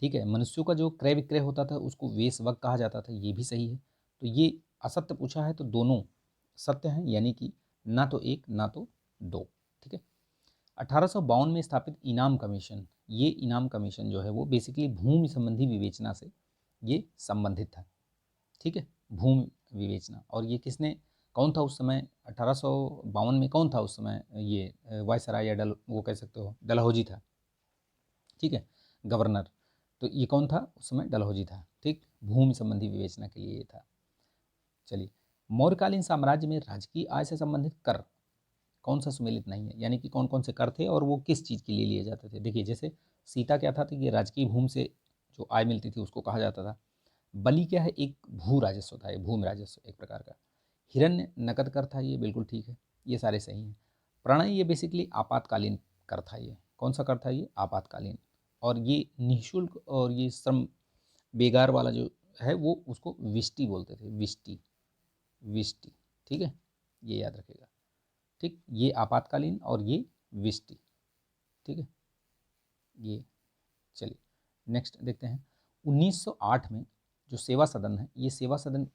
ठीक है, मनुष्यों का जो क्रय विक्रय होता था उसको वेश्यवक कहा जाता था, ये भी सही है। तो ये असत्य पूछा है तो दोनों सत्य हैं, यानी कि ना तो एक ना तो दो। ठीक है, 1852 में स्थापित इनाम कमीशन, ये इनाम कमीशन जो है वो बेसिकली भूमि संबंधी विवेचना से ये संबंधित था। ठीक है, भूमि विवेचना, और ये किसने, कौन था उस समय 1852 में, कौन था उस समय? ये वायसराय या वो कह सकते हो डलहौजी था। ठीक है, गवर्नर, तो ये कौन था उस समय? डलहौजी था। ठीक, भूमि संबंधी विवेचना के लिए ये था। चलिए, मौर्यकालीन साम्राज्य में राजकीय आय से संबंधित कर कौन सा सुमेलित नहीं है, यानी कि कौन कौन से कर थे और वो किस चीज़ के लिए लिए जाते थे? देखिए, जैसे सीता क्या था, तो ये राजकीय भूमि से जो आय मिलती थी उसको कहा जाता था। बलि क्या है? एक भू राजस्व था, ये भूमि राजस्व एक प्रकार का। हिरण्य नकद कर था, ये बिल्कुल ठीक है, ये सारे सही हैं। प्रणय ये बेसिकली आपातकालीन कर था, ये कौन सा कर था? ये आपातकालीन। और ये निःशुल्क और ये श्रम बेगार वाला जो है वो उसको विष्टि बोलते थे, विष्टि, विष्टि। ठीक है, ये याद रखेगा। ठीक, ये आपातकालीन और ये विष्टि। ठीक है, ये चलिए नेक्स्ट देखते हैं। 1908 में जो सेवा सदन है, ये सेवा सदन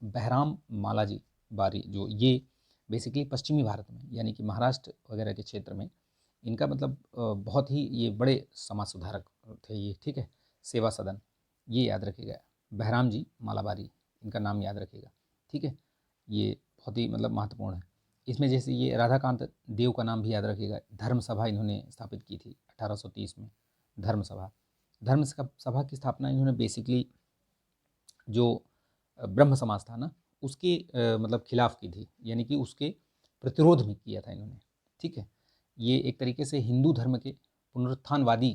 बहराम मालाजी बारी जो ये बेसिकली पश्चिमी भारत में यानी कि महाराष्ट्र वगैरह के क्षेत्र में इनका मतलब बहुत ही ये बड़े समाज सुधारक थे ये, ठीक है। सेवा सदन ये याद रखिएगा, बहराम जी मालाबारी इनका नाम याद रखिएगा, ठीक है। ये बहुत ही मतलब महत्वपूर्ण है। इसमें जैसे ये राधाकांत देव का नाम भी याद रखिएगा, धर्म सभा इन्होंने स्थापित की थी 1830 में। धर्म सभा की स्थापना इन्होंने बेसिकली जो ब्रह्म समाज था ना उसके मतलब खिलाफ की थी, यानी कि उसके प्रतिरोध में किया था इन्होंने, ठीक है। ये एक तरीके से हिंदू धर्म के पुनरुत्थानवादी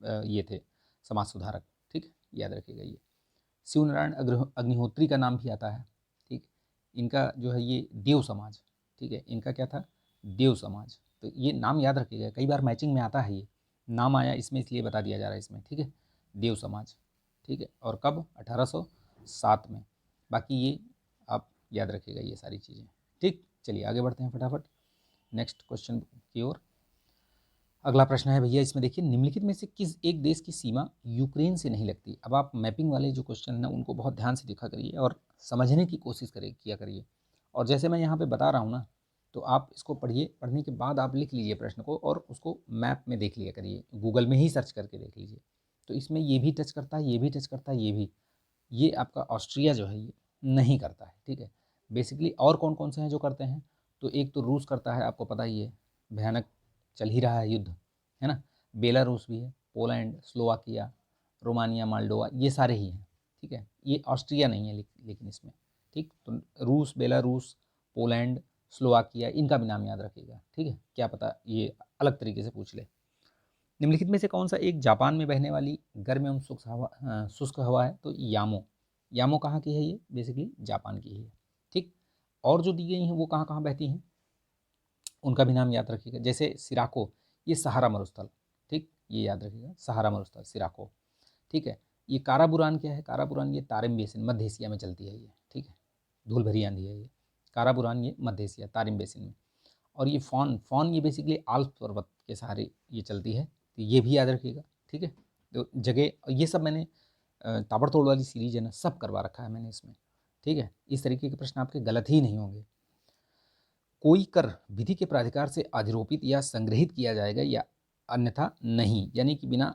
ये थे समाज सुधारक, ठीक है, याद रखिएगा। ये शिवनारायण अग्निहोत्री का नाम भी आता है, ठीक। इनका जो है ये देव समाज, ठीक है, इनका क्या था, देव समाज। तो ये नाम याद रखिएगा, कई बार मैचिंग में आता है, ये नाम आया इसमें इसलिए बता दिया जा रहा है इसमें, ठीक है। देव समाज, ठीक है, और कब, 1807 में। बाकी ये आप याद रखिएगा ये सारी चीज़ें, ठीक। चलिए आगे बढ़ते हैं फटाफट नेक्स्ट क्वेश्चन की ओर। अगला प्रश्न है भैया, इसमें देखिए, निम्नलिखित में से किस एक देश की सीमा यूक्रेन से नहीं लगती। अब आप मैपिंग वाले जो क्वेश्चन हैं उनको बहुत ध्यान से देखा करिए और समझने की कोशिश किया करिए। और जैसे मैं यहाँ पे बता रहा हूँ ना, तो आप इसको पढ़िए, पढ़ने के बाद आप लिख लीजिए प्रश्न को और उसको मैप में देख लिया करिए, गूगल में ही सर्च करके देख लीजिए। तो इसमें ये भी टच करता है, ये भी टच करता है, ये भी, ये आपका ऑस्ट्रिया जो है ये नहीं करता है, ठीक है। बेसिकली और कौन कौन से हैं जो करते हैं, तो एक तो रूस करता है, आपको पता ही है, भयानक चल ही रहा है युद्ध, है ना। बेलारूस भी है, पोलैंड, स्लोवाकिया, रोमानिया, माल्डोवा, ये सारे ही हैं, ठीक है। ये ऑस्ट्रिया नहीं है लेकिन इसमें, ठीक। तो रूस, बेलारूस, पोलैंड, स्लोवाकिया, इनका भी नाम याद रखिएगा, ठीक है। क्या पता ये अलग तरीके से पूछ ले। निम्नलिखित में से कौन सा एक जापान में बहने वाली गर्म एवं शुष्क हवा है, तो यामो। यामो कहाँ की है, ये बेसिकली जापान की है, ठीक। और जो दी गई हैं वो कहाँ कहाँ बहती हैं उनका भी नाम याद रखिएगा, जैसे सिराको, ये सहारा मरुस्थल, ठीक, ये याद रखिएगा, सहारा मरुस्थल सिराको, ठीक है। ये काराबुरान क्या है, काराबुरान ये तारिम बेसिन, मध्य एशिया में चलती है ये, ठीक है। धूल भरी आंधी है ये, काराबुरान ये मध्य एशिया तारिम बेसिन में। और ये फॉन ये बेसिकली आल्प्स पर्वत के सहारे ये चलती है, तो ये भी याद रखिएगा, ठीक है। तो जगह ये सब मैंने ताबड़तोड़ वाली सीरीज है ना, सब करवा रखा है मैंने इसमें, ठीक है। इस तरीके के प्रश्न आपके गलत ही नहीं होंगे। कोई कर विधि के प्राधिकार से अधिरोपित या संग्रहित किया जाएगा या अन्यथा नहीं, यानी कि बिना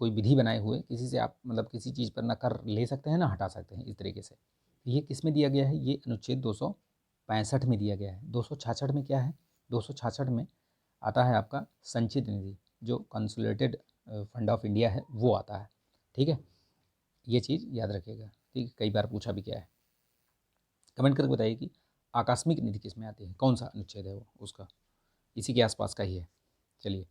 कोई विधि बनाए हुए किसी से आप मतलब किसी चीज़ पर ना कर ले सकते हैं ना हटा सकते हैं, इस तरीके से। ये किस में दिया गया है, ये अनुच्छेद 265 में दिया गया है। 266 में क्या है, 266 में आता है आपका संचित निधि, जो कंसोलिडेटेड फंड ऑफ इंडिया है वो आता है, ठीक है। ये चीज़ याद रखिएगा, ठीक है, कई बार पूछा भी गया है। कमेंट करके बताइए कि आकस्मिक निधि किस में आती है, कौन सा अनुच्छेद है वो उसका, इसी के आसपास का ही है। चलिए,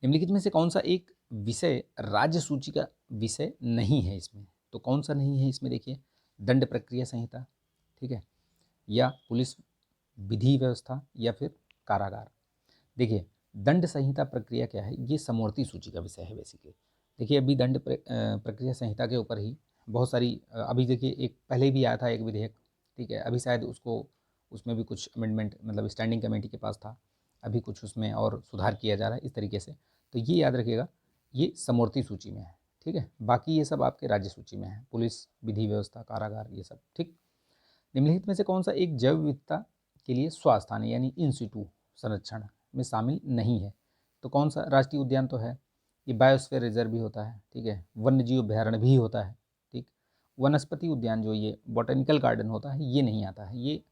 निम्नलिखित में से कौन सा एक विषय राज्य सूची का विषय नहीं है इसमें, तो कौन सा नहीं है इसमें, देखिए, दंड प्रक्रिया संहिता, ठीक है, या पुलिस विधि व्यवस्था, या फिर कारागार। देखिए, दंड संहिता प्रक्रिया क्या है, ये समवर्ती सूची का विषय है बेसिकली। देखिए, अभी दंड प्रक्रिया संहिता के ऊपर ही बहुत सारी अभी देखिए, एक पहले भी आया था एक विधेयक, ठीक है, अभी शायद उसको उसमें भी कुछ अमेंडमेंट मतलब स्टैंडिंग कमेटी के पास था, अभी कुछ उसमें और सुधार किया जा रहा है इस तरीके से। तो ये याद रखिएगा, ये समवर्ती सूची में है, ठीक है। बाकी ये सब आपके राज्य सूची में है, पुलिस विधि व्यवस्था कारागार ये सब, ठीक। निम्नलिखित में से कौन सा एक जैव विविधता के लिए स्वास्थानीय यानी इन सिटू संरक्षण में शामिल नहीं है, तो कौन सा, राष्ट्रीय उद्यान तो है, ये बायोस्फीयर रिजर्व भी होता है, ठीक है, वन्य जीव अभ्यारण्य भी होता है, ठीक। वनस्पति उद्यान जो ये बॉटेनिकल गार्डन होता है ये नहीं आता है, ये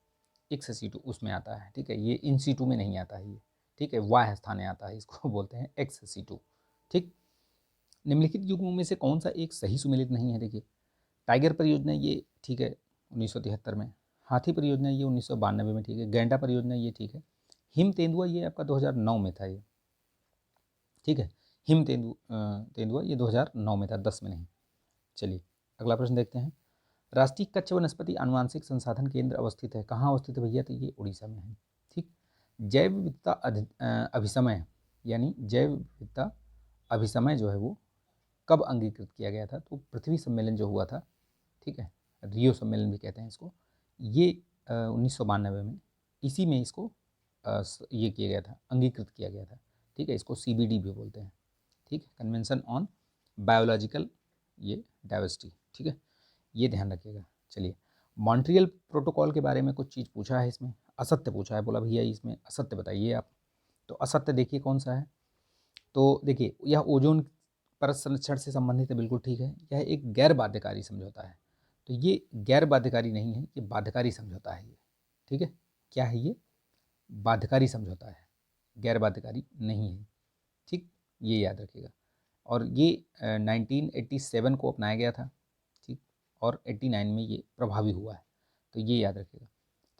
एक्स सीटू उसमें आता है, ठीक है, ये इन सीटू में नहीं आता है ये, ठीक है, वाह स्थाने आता है, इसको बोलते हैं एक्स सीटू, ठीक। निम्नलिखित युग्मों में से कौन सा एक सही सुमेलित नहीं है, देखिए, टाइगर परियोजना ये ठीक है 1973 में, हाथी परियोजना ये 1992 में, ठीक है, गैंडा परियोजना ये ठीक है, हिम तेंदुआ ये आपका 2009 में था ये, ठीक है, हिम तेंदुआ ये 2009 में था, 10 में नहीं। चलिए अगला प्रश्न देखते हैं। राष्ट्रीय कच्छ वनस्पति आनुवांशिक संसाधन केंद्र अवस्थित है, कहाँ अवस्थित है भैया, तो ये उड़ीसा में है, ठीक। जैव विविधता अभिसमय यानी जैव विविधता अभिसमय जो है वो कब अंगीकृत किया गया था, तो पृथ्वी सम्मेलन जो हुआ था, ठीक है, रियो सम्मेलन भी कहते हैं इसको, ये 1992 में, इसी में इसको ये किया गया था, अंगीकृत किया गया था, ठीक है। इसको CBD भी बोलते हैं, ठीक है, कन्वेंशन ऑन बायोलॉजिकल ये डाइवर्सिटी, ठीक है। ये ध्यान रखिएगा। चलिए, मॉन्ट्रियल प्रोटोकॉल के बारे में कुछ चीज़ पूछा है इसमें, असत्य पूछा है, बोला भैया इसमें असत्य बताइए आप। तो असत्य देखिए कौन सा है, तो देखिए यह ओजोन परत संरक्षण से संबंधित है, बिल्कुल ठीक है। यह एक गैर बाध्यकारी समझौता है, तो ये गैर बाध्यकारी नहीं है, ये बाध्यकारी समझौता है ये, ठीक है। क्या है ये? बाध्यकारी समझौता है, गैर बाध्यकारी नहीं है, ठीक, ये याद रखिएगा। और ये 1987 को अपनाया गया था, ठीक, और 89 में ये प्रभावी हुआ है, तो ये याद रखिएगा।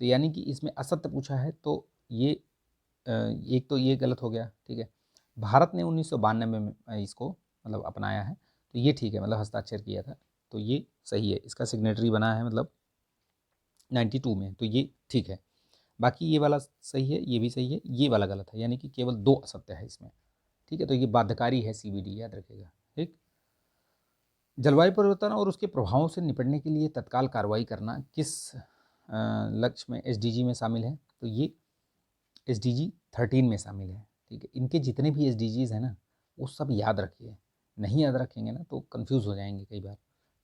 तो यानी कि इसमें असत्य पूछा है, तो ये एक तो ये गलत हो गया, ठीक है। भारत ने 1992 में इसको मतलब अपनाया है, तो ये ठीक है, मतलब हस्ताक्षर किया था, तो ये सही है, इसका सिग्नेटरी बना है मतलब 92 में, तो ये ठीक है। बाकी ये वाला सही है, ये भी सही है, ये वाला गलत है, यानी कि केवल 2 असत्य है इसमें, ठीक है। तो ये बाध्यकारी है सीबीडी, याद रखिएगा, ठीक। जलवायु परिवर्तन और उसके प्रभावों से निपटने के लिए तत्काल कार्रवाई करना किस लक्ष्य में एसडीजी में शामिल है? तो ये एसडीजी 13 में शामिल है, ठीक है। इनके जितने भी एसडीजीज हैं ना, वो सब याद रखिए, नहीं याद रखेंगे ना तो कंफ्यूज हो जाएंगे कई बार,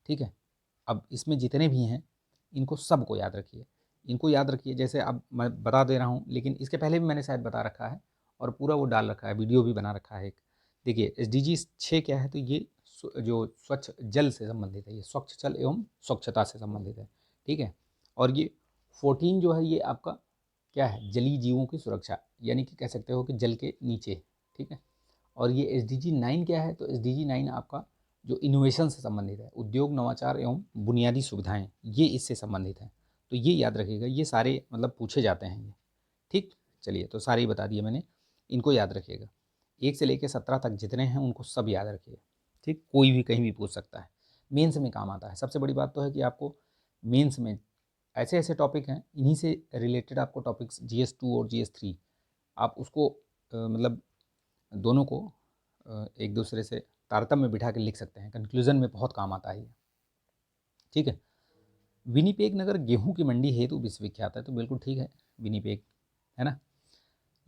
ठीक है। अब इसमें जितने भी हैं इनको सबको याद रखिए, इनको याद रखिए। जैसे अब मैं बता दे रहा हूँ, लेकिन इसके पहले भी मैंने शायद बता रखा है और पूरा वो डाल रखा है, वीडियो भी बना रखा है एक। देखिए एसडीजी 6 क्या है, तो ये जो स्वच्छ जल से संबंधित है, ये स्वच्छ जल एवं स्वच्छता से संबंधित है, ठीक है। और ये 14 जो है ये आपका क्या है, जलीय जीवों की सुरक्षा, यानी कि कह सकते हो कि जल के नीचे, ठीक है। और ये एसडीजी 9 क्या है, तो एसडीजी 9 आपका जो इनोवेशन से संबंधित है, उद्योग नवाचार एवं बुनियादी सुविधाएं, ये इससे संबंधित है, तो ये याद रखिएगा। ये सारे मतलब पूछे जाते हैं ये, ठीक। चलिए, तो सारे ही बता दिए मैंने, इनको याद रखिएगा। 1 से लेकर 17 तक जितने हैं उनको सब याद रखिएगा, ठीक। कोई भी कहीं भी पूछ सकता है, मेंस में काम आता है। सबसे बड़ी बात तो है कि आपको मेंस में ऐसे ऐसे टॉपिक हैं, इन्हीं से रिलेटेड आपको टॉपिक्स GS2 और GS3, आप उसको मतलब दोनों को एक दूसरे से तारतम्य में बिठा के लिख सकते हैं, कंक्लूजन में बहुत काम आता है ये, ठीक है। विनिपेग नगर गेहूं की मंडी हेतु विश्वविख्यात है, तो बिल्कुल ठीक है, विनिपेग है ना।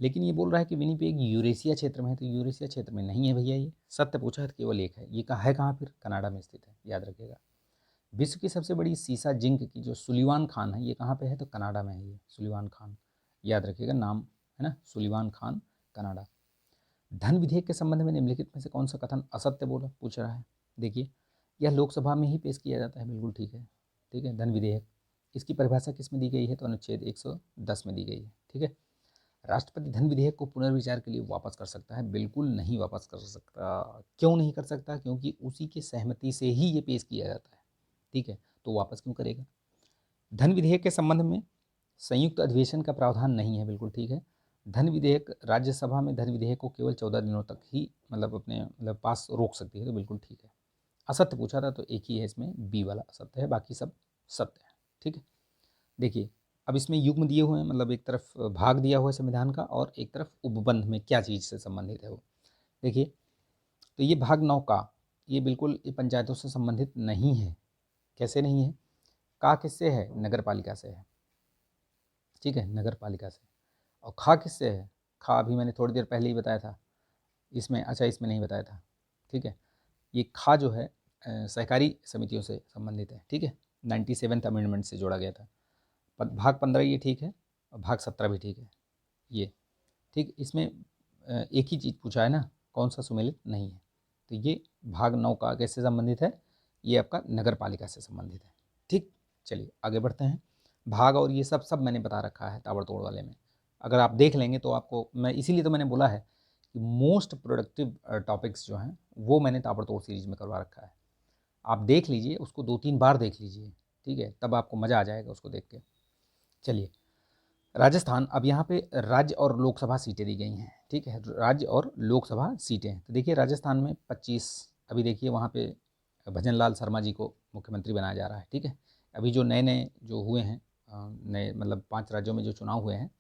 लेकिन ये बोल रहा है कि विनिपेग यूरेशिया क्षेत्र में है, तो यूरेशिया क्षेत्र में नहीं है भैया, ये सत्य पूछा है तो केवल एक है। ये कहाँ है, कहाँ फिर? कनाडा में स्थित है, याद रखिएगा। विश्व की सबसे बड़ी सीसा जिंक की जो सुलिवान खान है, ये कहाँ पे है, तो कनाडा में है ये सुलिवान खान, याद रखिएगा नाम, है ना, सुलिवान खान, कनाडा। धन विधेयक के संबंध में निम्नलिखित में से कौन सा कथन असत्य बोला पूछ रहा है? देखिए, यह लोकसभा में ही पेश किया जाता है, बिल्कुल ठीक है, ठीक है। धन विधेयक, इसकी परिभाषा किस में दी गई है, तो अनुच्छेद 110 में दी गई है, ठीक है। राष्ट्रपति धन विधेयक को पुनर्विचार के लिए वापस कर सकता है, बिल्कुल नहीं वापस कर सकता। क्यों नहीं कर सकता? क्योंकि उसी के सहमति से ही ये पेश किया जाता है, ठीक है, तो वापस क्यों करेगा? धन विधेयक के संबंध में संयुक्त अधिवेशन का प्रावधान नहीं है, बिल्कुल ठीक है। धन विधेयक, राज्यसभा में धन विधेयक को केवल 14 दिनों तक ही मतलब अपने मतलब पास रोक सकती है, तो बिल्कुल ठीक है। असत्य पूछा था तो एक ही है इसमें, बी वाला असत्य है, बाकी सब सत्य है, ठीक है। देखिए, अब इसमें युग्म दिए हुए हैं, मतलब एक तरफ भाग दिया हुआ है संविधान का और एक तरफ उपबंध में क्या चीज़ से संबंधित है वो। देखिए, तो ये भाग 9 का, ये बिल्कुल ये पंचायतों से संबंधित नहीं है। कैसे नहीं है? का किससे है? नगर पालिका से है, ठीक है, नगर पालिका से। और खा किससे है? खा अभी मैंने थोड़ी देर पहले ही बताया था इसमें, अच्छा इसमें नहीं बताया था, ठीक है। ये खा जो है सहकारी समितियों से संबंधित है, ठीक है, 97th अमेंडमेंट से जोड़ा गया था। भाग 15 ये ठीक है और भाग 17 भी ठीक है, ये ठीक। इसमें एक ही चीज़ पूछा है ना, कौन सा सुमेलित नहीं है, तो ये भाग 9 का कैसे संबंधित है? ये आपका नगर पालिका से संबंधित है, ठीक। चलिए आगे बढ़ते हैं। भाग और ये सब मैंने बता रखा है ताबड़तोड़ वाले में, अगर आप देख लेंगे तो आपको, मैं इसीलिए तो मैंने बोला है कि मोस्ट प्रोडक्टिव टॉपिक्स जो हैं वो मैंने ताबड़तोड़ सीरीज में करवा रखा है। आप देख लीजिए उसको, 2-3 बार देख लीजिए, ठीक है, तब आपको मज़ा आ जाएगा उसको देख के। चलिए, राजस्थान, अब यहाँ पे राज्य और लोकसभा सीटें दी गई हैं, ठीक है, राज्य और लोकसभा सीटें। तो देखिए राजस्थान में 25, अभी देखिए वहाँ पे भजन लाल शर्मा जी को मुख्यमंत्री बनाया जा रहा है, ठीक है। अभी जो नए नए जो हुए हैं, नए मतलब 5 राज्यों में जो चुनाव हुए हैं,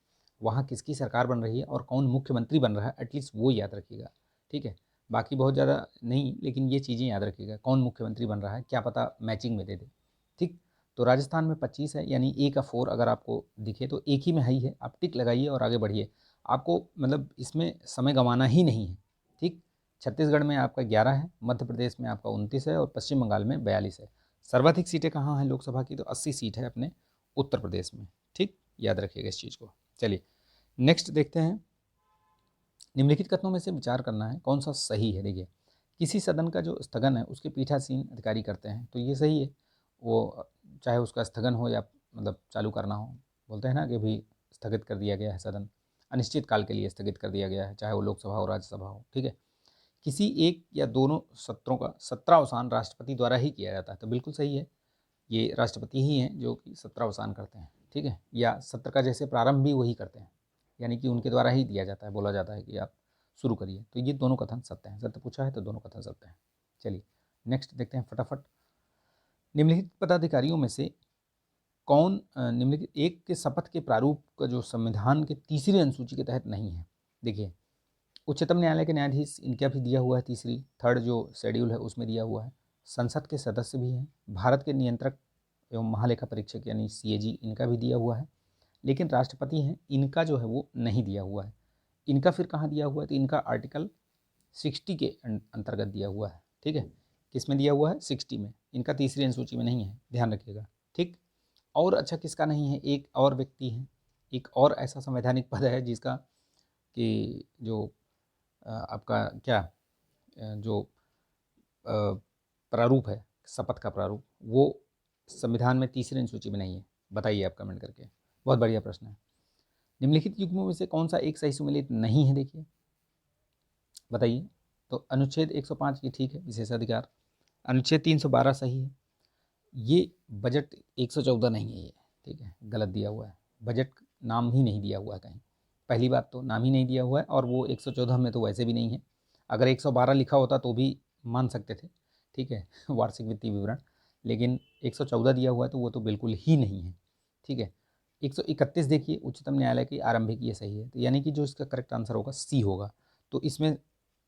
वहाँ किसकी सरकार बन रही है और कौन मुख्यमंत्री बन रहा है, एटलीस्ट वो याद रखिएगा, ठीक है। बाकी बहुत ज़्यादा नहीं, लेकिन ये चीज़ें याद रखिएगा, कौन मुख्यमंत्री बन रहा है, क्या पता मैचिंग में दे दे, ठीक। तो राजस्थान में 25 है, यानी ए का 4 अगर आपको दिखे तो एक ही में ही है, आप टिक लगाइए और आगे बढ़िए। आपको मतलब इसमें समय गंवाना ही नहीं है, ठीक। छत्तीसगढ़ में आपका 11 है, मध्य प्रदेश में आपका 29 है और पश्चिम बंगाल में 42 है। सर्वाधिक सीटें कहाँ हैं लोकसभा की, तो 80 सीट है अपने उत्तर प्रदेश में। ठीक, याद रखिएगा इस चीज़ को। चलिए नेक्स्ट देखते हैं, निम्नलिखित कथनों में से विचार करना है कौन सा सही है। देखिए, किसी सदन का जो स्थगन है उसके पीठासीन अधिकारी करते हैं, तो ये सही है। वो चाहे उसका स्थगन हो या मतलब चालू करना हो, बोलते हैं ना कि भी स्थगित कर दिया गया है सदन, अनिश्चित काल के लिए स्थगित कर दिया गया है, चाहे वो लोकसभा हो राज्यसभा हो। ठीक है, किसी एक या दोनों सत्रों का सत्रावसान राष्ट्रपति द्वारा ही किया जाता है, तो बिल्कुल सही है, ये राष्ट्रपति ही हैं जो कि सत्रावसान करते हैं। ठीक है, या सत्र का जैसे प्रारंभ भी वही करते हैं, यानी कि उनके द्वारा ही दिया जाता है, बोला जाता है कि आप शुरू करिए। तो ये दोनों कथन सत्य हैं, सत्य पूछा है तो दोनों कथन सत्य हैं। चलिए नेक्स्ट देखते हैं फटाफट, निम्नलिखित पदाधिकारियों में से कौन निम्नलिखित एक के शपथ के प्रारूप का जो संविधान के तीसरी अनुसूची के तहत नहीं है। देखिए, उच्चतम न्यायालय के न्यायाधीश, इनका भी दिया हुआ है, तीसरी थर्ड जो शेड्यूल है उसमें दिया हुआ है। संसद के सदस्य भी हैं, भारत के नियंत्रक एवं महालेखा परीक्षक यानी CAG, इनका भी दिया हुआ है। लेकिन राष्ट्रपति हैं, इनका जो है वो नहीं दिया हुआ है। इनका फिर कहाँ दिया हुआ है, तो इनका आर्टिकल 60 के अंतर्गत दिया हुआ है। ठीक है, किस में दिया हुआ है, 60 में, इनका तीसरी अनुसूची में नहीं है, ध्यान रखिएगा। ठीक, और अच्छा किसका नहीं है, एक और व्यक्ति है, एक और ऐसा संवैधानिक पद है जिसका कि जो आपका क्या जो प्रारूप है, शपथ का प्रारूप, वो संविधान में तीसरी अनुसूची में नहीं है। बताइए आप कमेंट करके, बहुत बढ़िया प्रश्न है। निम्नलिखित युग्मों में से कौन सा एक सही सुमेलित नहीं है, देखिए बताइए। तो अनुच्छेद 105 ये ठीक है, विशेषाधिकार। अनुच्छेद 312 सही है। ये बजट 114 नहीं है, ये ठीक है, गलत दिया हुआ है, बजट नाम ही नहीं दिया हुआ है कहीं। पहली बात तो नाम ही नहीं दिया हुआ है, और वो 114 में तो वैसे भी नहीं है। अगर 112 लिखा होता तो भी मान सकते थे, ठीक है, वार्षिक वित्तीय विवरण, लेकिन 114 दिया हुआ है तो वो तो बिल्कुल ही नहीं है। ठीक है, 131 देखिए, उच्चतम न्यायालय की आरंभिक, ये सही है, तो यानी कि जो इसका करेक्ट आंसर होगा C होगा। तो इसमें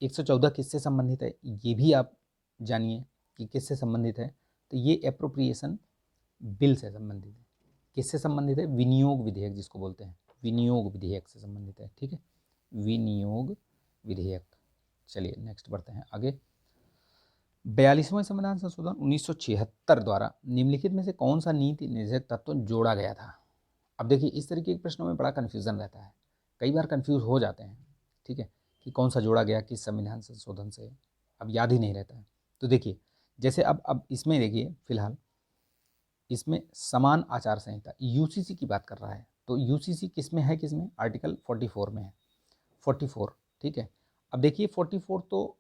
114 किससे संबंधित है, ये भी आप जानिए कि किससे संबंधित है। तो ये एप्रोप्रिएशन बिल से संबंधित है। किससे संबंधित है, विनियोग विधेयक जिसको बोलते हैं, विनियोग विधेयक से संबंधित है। ठीक है, विनियोग विधेयक। चलिए नेक्स्ट बढ़ते हैं आगे। 42वां संविधान संशोधन 1976 द्वारा निम्नलिखित में से कौन सा नीति निर्देशक तत्व जोड़ा गया था। अब देखिए, इस तरीके के प्रश्नों में बड़ा कन्फ्यूजन रहता है, कई बार कन्फ्यूज हो जाते हैं। ठीक है, कि कौन सा जोड़ा गया किस संविधान संशोधन से, अब याद ही नहीं रहता है। तो देखिए, जैसे अब इसमें देखिए, फिलहाल इसमें समान आचार संहिता UCC की बात कर रहा है, तो UCC किस में है, किस में, आर्टिकल 44 में है, 44। ठीक है, अब देखिए 44 तो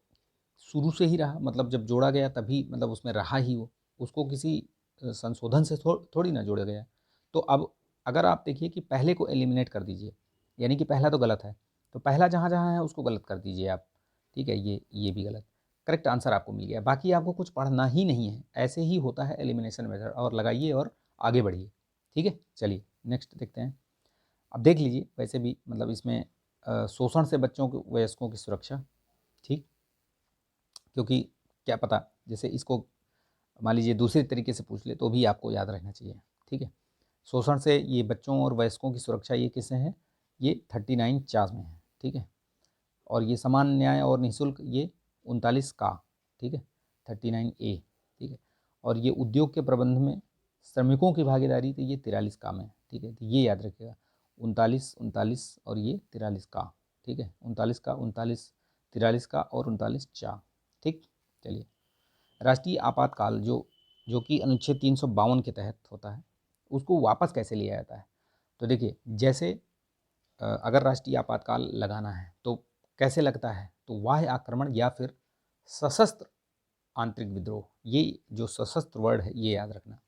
शुरू से ही रहा, मतलब जब जोड़ा गया तभी मतलब उसमें रहा ही वो, उसको किसी संशोधन से थोड़ी ना जोड़ा गया। तो अब अगर आप देखिए कि पहले को एलिमिनेट कर दीजिए, यानी कि पहला तो गलत है, तो पहला जहाँ जहाँ है उसको गलत कर दीजिए आप। ठीक है, ये भी गलत, करेक्ट आंसर आपको मिल गया। बाकी आपको कुछ पढ़ना ही नहीं है, ऐसे ही होता है एलिमिनेशन मेथड, और लगाइए और आगे बढ़िए। ठीक है, चलिए नेक्स्ट देखते हैं। अब देख लीजिए, वैसे भी मतलब इसमें शोषण से बच्चों के वयस्कों की सुरक्षा, ठीक, क्योंकि क्या पता जैसे इसको मान लीजिए दूसरे तरीके से पूछ ले तो भी आपको याद रहना चाहिए। ठीक है, शोषण से ये बच्चों और वयस्कों की सुरक्षा, ये किससे है, ये 39 चार्ज में है। ठीक है, और ये समान न्याय और निःशुल्क, ये 39 का। ठीक है, 39A। ठीक है, और ये उद्योग के प्रबंध में श्रमिकों की भागीदारी, तो ये 43 का में। ठीक है, तो ये याद रखिएगा, 39, 39 और ये 43 का। ठीक है, 39 का, 39, 43 का और 39 चा। ठीक, चलिए, राष्ट्रीय आपातकाल जो जो कि अनुच्छेद 352 के तहत होता है, उसको वापस कैसे लिया जाता है। तो देखिए, जैसे अगर राष्ट्रीय आपातकाल लगाना है तो कैसे लगता है, तो बाह्य आक्रमण या फिर सशस्त्र आंतरिक विद्रोह, ये जो सशस्त्र वर्ड है ये याद रखना,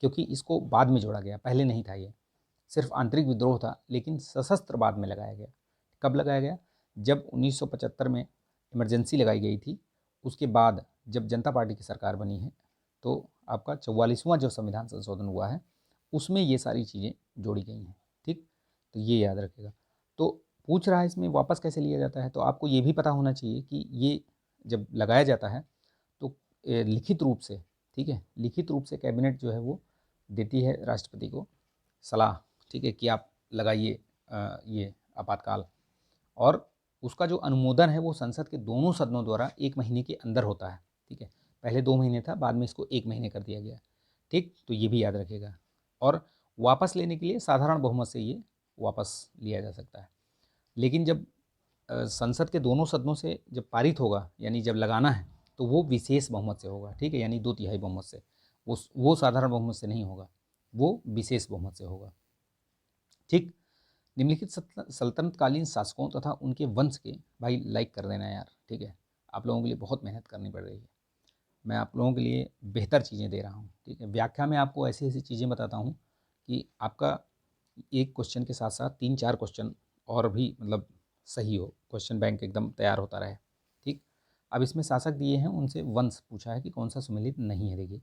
क्योंकि इसको बाद में जोड़ा गया, पहले नहीं था, ये सिर्फ आंतरिक विद्रोह था, लेकिन सशस्त्र बाद में लगाया गया। कब लगाया गया, जब 1975 में इमरजेंसी लगाई गई थी, उसके बाद जब जनता पार्टी की सरकार बनी है तो आपका 44वां जो संविधान संशोधन हुआ है उसमें ये सारी चीज़ें जोड़ी गई हैं। ठीक, तो ये याद रखेगा। तो पूछ रहा है इसमें वापस कैसे लिया जाता है, तो आपको ये भी पता होना चाहिए कि ये जब लगाया जाता है तो लिखित रूप से, ठीक है, लिखित रूप से कैबिनेट जो है वो देती है राष्ट्रपति को सलाह, ठीक है, कि आप लगाइए ये आपातकाल, और उसका जो अनुमोदन है वो संसद के दोनों सदनों द्वारा 1 महीने के अंदर होता है। ठीक है, पहले 2 महीने था, बाद में इसको 1 महीने कर दिया गया। ठीक, तो ये भी याद रखिएगा। और वापस लेने के लिए साधारण बहुमत से ये वापस लिया जा सकता है, लेकिन जब संसद के दोनों सदनों से जब पारित होगा, यानी जब लगाना है, तो वो विशेष बहुमत से होगा, ठीक है, यानी 2/3 बहुमत से। वो साधारण बहुमत से नहीं होगा, वो विशेष बहुमत से होगा। ठीक। निम्नलिखित सल्तनतकालीन शासकों तथा उनके वंश के, भाई लाइक कर देना यार, ठीक है, आप लोगों के लिए बहुत मेहनत करनी पड़ रही है, मैं आप लोगों के लिए बेहतर चीज़ें दे रहा हूँ, ठीक है। व्याख्या में आपको ऐसी ऐसी चीज़ें बताता हूँ कि आपका एक क्वेश्चन के साथ साथ 3-4 क्वेश्चन और भी मतलब सही हो, क्वेश्चन बैंक एकदम तैयार होता रहे, ठीक। अब इसमें शासक दिए हैं, उनसे वंश पूछा है कि कौन सा सुमेलित नहीं है। देखिए,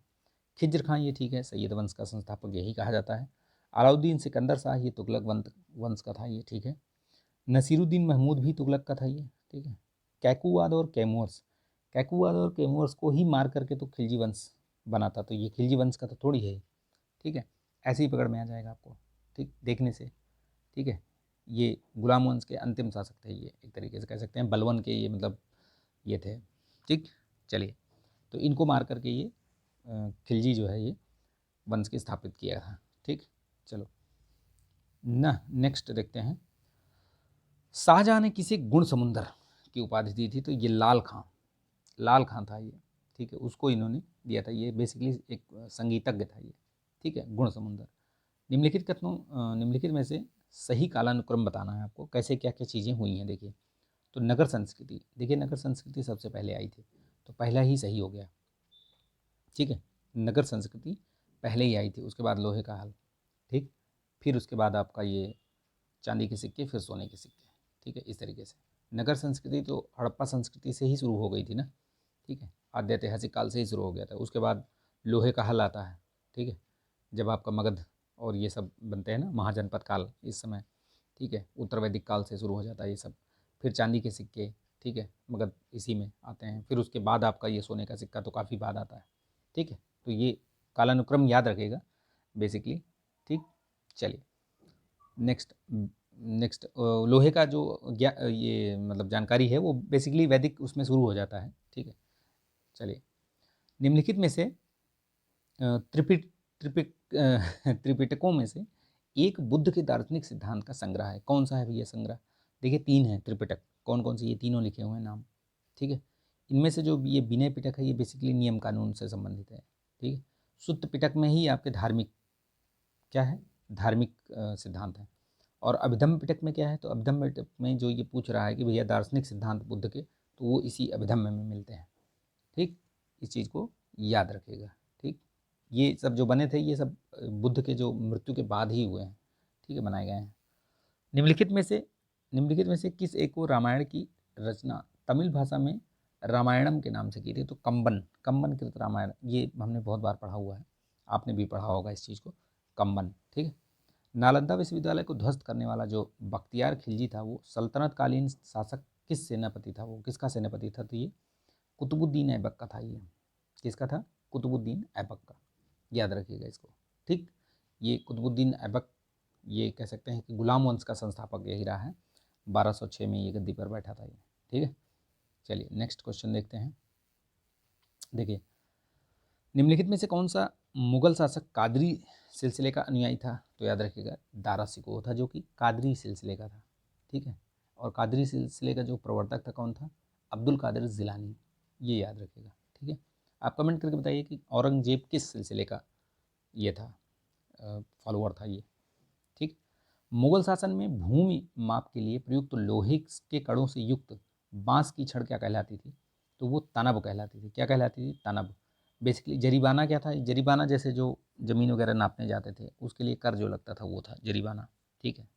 खिज्र खां, ये ठीक है, सैयद वंश का संस्थापक यही कहा जाता है। अलाउद्दीन सिकंदर शाह, ये तुगलक वंश का था, ये ठीक है। नसीरुद्दीन महमूद भी तुगलक का था, ये ठीक है। कैकुवाद और कैमुअर्स, कैकुवाद और कैमुअर्स को ही मार करके तो खिलजी वंश बना था, तो ये खिलजी वंश का तो थोड़ी है, ठीक है। ऐसे ही पकड़ में आ जाएगा आपको, ठीक, देखने से, ठीक है। ये गुलाम वंश के अंतिम शासक थे, ये एक तरीके से कह सकते हैं बलवन के, ये मतलब ये थे, ठीक। चलिए, तो इनको मार करके ये खिलजी जो है ये वंश के स्थापित किया था, ठीक। चलो ना, नेक्स्ट देखते हैं। शाहजहां ने किसे गुण समुंदर की उपाधि दी थी? तो ये लाल खां था ये, ठीक है, उसको इन्होंने दिया था। ये बेसिकली एक संगीतज्ञ था ये, ठीक है, गुण समुंदर। निम्नलिखित में से सही कालानुक्रम बताना है आपको, कैसे क्या क्या चीज़ें हुई हैं। देखिए, तो नगर संस्कृति, देखिए नगर संस्कृति सबसे पहले आई थी, तो पहला ही सही हो गया, ठीक है। नगर संस्कृति पहले ही आई थी, उसके बाद लोहे का हल, ठीक। फिर उसके बाद आपका ये चांदी के सिक्के, फिर सोने के सिक्के, ठीक है, इस तरीके से। नगर संस्कृति तो हड़प्पा संस्कृति से ही शुरू हो गई थी ना, ठीक है, आद्य ऐतिहासिक काल से ही शुरू हो गया था। उसके बाद लोहे का हल आता है, ठीक है, जब आपका मगध और ये सब बनते हैं ना, महाजनपद काल इस समय, ठीक है, उत्तर वैदिक काल से शुरू हो जाता है ये सब। फिर चांदी के सिक्के, ठीक है, मगध इसी में आते हैं। फिर उसके बाद आपका ये सोने का सिक्का तो काफ़ी बाद आता है, ठीक है। तो ये कालानुक्रम याद रखेगा बेसिकली, ठीक। चलिए, नेक्स्ट नेक्स्ट लोहे का जो ये मतलब जानकारी है वो बेसिकली वैदिक उसमें शुरू हो जाता है, ठीक है। चलिए, निम्नलिखित में से त्रिपिट त्रिपिट त्रिपिटकों में से एक बुद्ध के दार्शनिक सिद्धांत का संग्रह है, कौन सा है भैया संग्रह? देखिए 3 है त्रिपिटक, कौन कौन से, ये तीनों लिखे हुए हैं नाम, ठीक है। इनमें से जो ये विनय पिटक है, ये बेसिकली नियम कानून से संबंधित है, ठीक है। सुत्त पिटक में ही आपके धार्मिक क्या है, धार्मिक सिद्धांत है। और अभिधम्म पिटक में क्या है? तो अभिधम्म पिटक में जो ये पूछ रहा है कि भैया दार्शनिक सिद्धांत बुद्ध के, तो वो इसी अभिधम्म में मिलते हैं, ठीक। इस चीज़ को याद रखिएगा, ठीक। ये सब जो बने थे ये सब बुद्ध के जो मृत्यु के बाद ही हुए हैं, ठीक है, बनाए गए हैं। निम्नलिखित में से किस एक को रामायण की रचना तमिल भाषा में रामायणम के नाम से की थी? तो कंबन कृत रामायण, ये हमने बहुत बार पढ़ा हुआ है, आपने भी पढ़ा होगा इस चीज़ को, कंबन, ठीक है। नालंदा विश्वविद्यालय को ध्वस्त करने वाला जो बख्तियार खिलजी था, वो सल्तनतकालीन शासक किस सेनापति था? वो किसका सेनापति था? तो ये कुतुबुद्दीन ऐबक का था। ये किसका था? कुतुबुद्दीन ऐबक का, याद रखिएगा इसको, ठीक। ये कुतुबुद्दीन ऐबक, ये कह सकते हैं कि गुलाम वंश का संस्थापक यही रहा है, 1206 में ये गद्दी पर बैठा था ये, ठीक है। चलिए, नेक्स्ट क्वेश्चन देखते हैं। देखिए, निम्नलिखित में से कौन सा मुगल शासक कादरी सिलसिले का अनुयायी था? तो याद रखिएगा दारा शिकोह था, जो कि कादरी सिलसिले का था, ठीक है। और कादरी सिलसिले का जो प्रवर्तक था कौन था? अब्दुल कादिर जिलानी, ये याद रखिएगा, ठीक है। आप कमेंट करके बताइए कि औरंगजेब किस सिलसिले का ये था, फॉलोअर था ये, ठीक। मुगल शासन में भूमि माप के लिए प्रयुक्त लोहे के कड़ों से युक्त बांस की छड़ क्या कहलाती थी? तो वो तनब कहलाती थी। क्या कहलाती थी? तनब। बेसिकली जरीबाना क्या था? जरीबाना जैसे जो ज़मीन वगैरह नापने जाते थे उसके लिए कर जो लगता था वो था जरीबाना, ठीक है।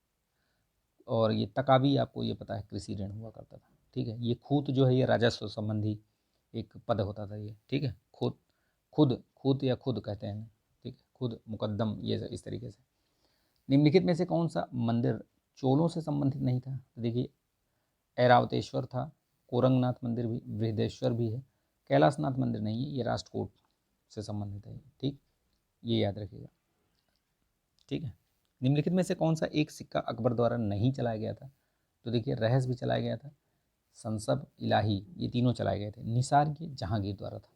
और ये तकावी, आपको ये पता है, कृषि ऋण हुआ करता था, ठीक है। ये खूत जो है ये राजस्व संबंधी एक पद होता था ये, ठीक है। खूत, खूत या खुद कहते हैं, ठीक है, खुद मुकद्दम, ये इस तरीके से। निम्नलिखित में से कौन सा मंदिर चोलों से संबंधित नहीं था? तो देखिए, ऐरावतेश्वर था, कोरंगनाथ मंदिर भी, बृहदेश्वर भी है, कैलाशनाथ मंदिर नहीं है, ये राष्ट्रकूट से संबंधित है, ठीक। ये याद रखिएगा, ठीक है। निम्नलिखित में से कौन सा एक सिक्का अकबर द्वारा नहीं चलाया गया था? तो देखिए, रहस्य भी चलाया गया था, संसब, इलाही, ये तीनों चलाए गए थे। निसार ये जहांगीर द्वारा था,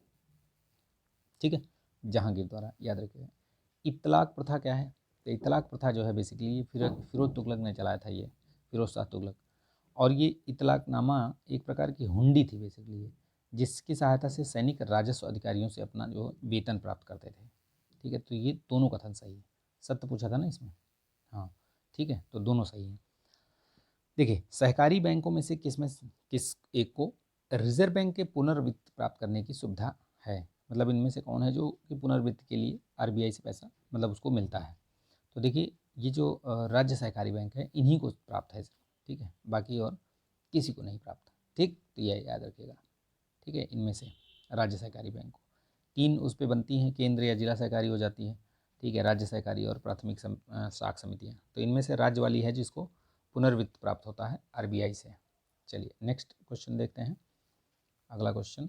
ठीक है। जहांगीर द्वारा, याद रखिएगा। इत्तलाक प्रथा क्या है? तो इत्तलाक प्रथा जो है बेसिकली ये फिरोज तुगलक ने चलाया था, ये फिरोज शाह तुगलक। और ये इत्तलाकनामा एक प्रकार की हुंडी थी बेसिकली ये, जिसकी सहायता से सैनिक राजस्व अधिकारियों से अपना जो वेतन प्राप्त करते थे। ठीक है, तो ये दोनों कथन सही है। सत्य पूछा था ना इसमें, हाँ ठीक है, तो दोनों सही हैं। देखिए, सहकारी बैंकों में से किस एक को रिजर्व बैंक के पुनर्वित्त प्राप्त करने की सुविधा है? मतलब इनमें से कौन है जो कि पुनर्वित्त के लिए आरबीआई से पैसा मतलब उसको मिलता है? तो देखिए, ये जो राज्य सहकारी बैंक है इन्हीं को प्राप्त है सिर्फ, ठीक है, बाकी और किसी को नहीं प्राप्त। ठीक, तो यह याद रखिएगा। ठीक है, इनमें से राज्य सहकारी बैंक को 3 उस पर बनती हैं, केंद्र या जिला सहकारी हो जाती है। ठीक है, राज्य सहकारी और प्राथमिक शाख समितियाँ, तो इनमें से राज्य वाली है जिसको पुनर्वित्त प्राप्त होता है आरबीआई से। चलिए नेक्स्ट क्वेश्चन देखते हैं। अगला क्वेश्चन,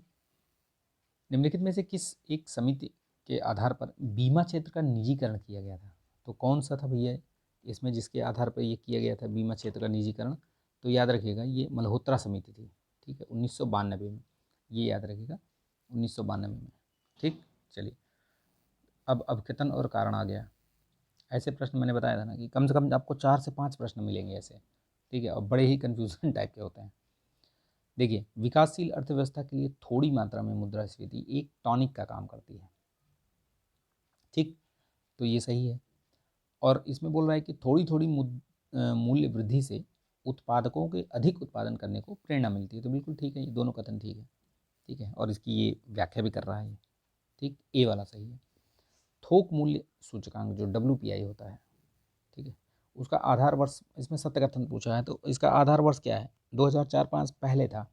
निम्नलिखित में से किस एक समिति के आधार पर बीमा क्षेत्र का निजीकरण किया गया था? तो कौन सा था भैया इसमें जिसके आधार पर ये किया गया था बीमा क्षेत्र का निजीकरण? तो याद रखिएगा ये मल्होत्रा समिति थी। ठीक है, 1992 में, ये याद रखिएगा 1992 में। ठीक, चलिए अब अवकथन और कारण आ गया। ऐसे प्रश्न मैंने बताया था ना कि कम से कम आपको 4 से 5 प्रश्न मिलेंगे ऐसे। ठीक है, और बड़े ही कन्फ्यूजन टाइप के होते हैं। देखिए, विकासशील अर्थव्यवस्था के लिए थोड़ी मात्रा में मुद्रास्फीति एक टॉनिक का काम करती है। ठीक, तो ये सही है। और इसमें बोल रहा है कि थोड़ी थोड़ी मूल्य वृद्धि से उत्पादकों के अधिक उत्पादन करने को प्रेरणा मिलती है। तो बिल्कुल ठीक है, ये दोनों कथन ठीक है। ठीक है, और इसकी ये व्याख्या भी कर रहा है। ठीक, ए वाला सही है। थोक मूल्य सूचकांक जो WPI होता है, ठीक है, उसका आधार वर्ष इसमें सत्य कथन पूछा है, तो इसका आधार वर्ष क्या है? 2004-5 पहले था,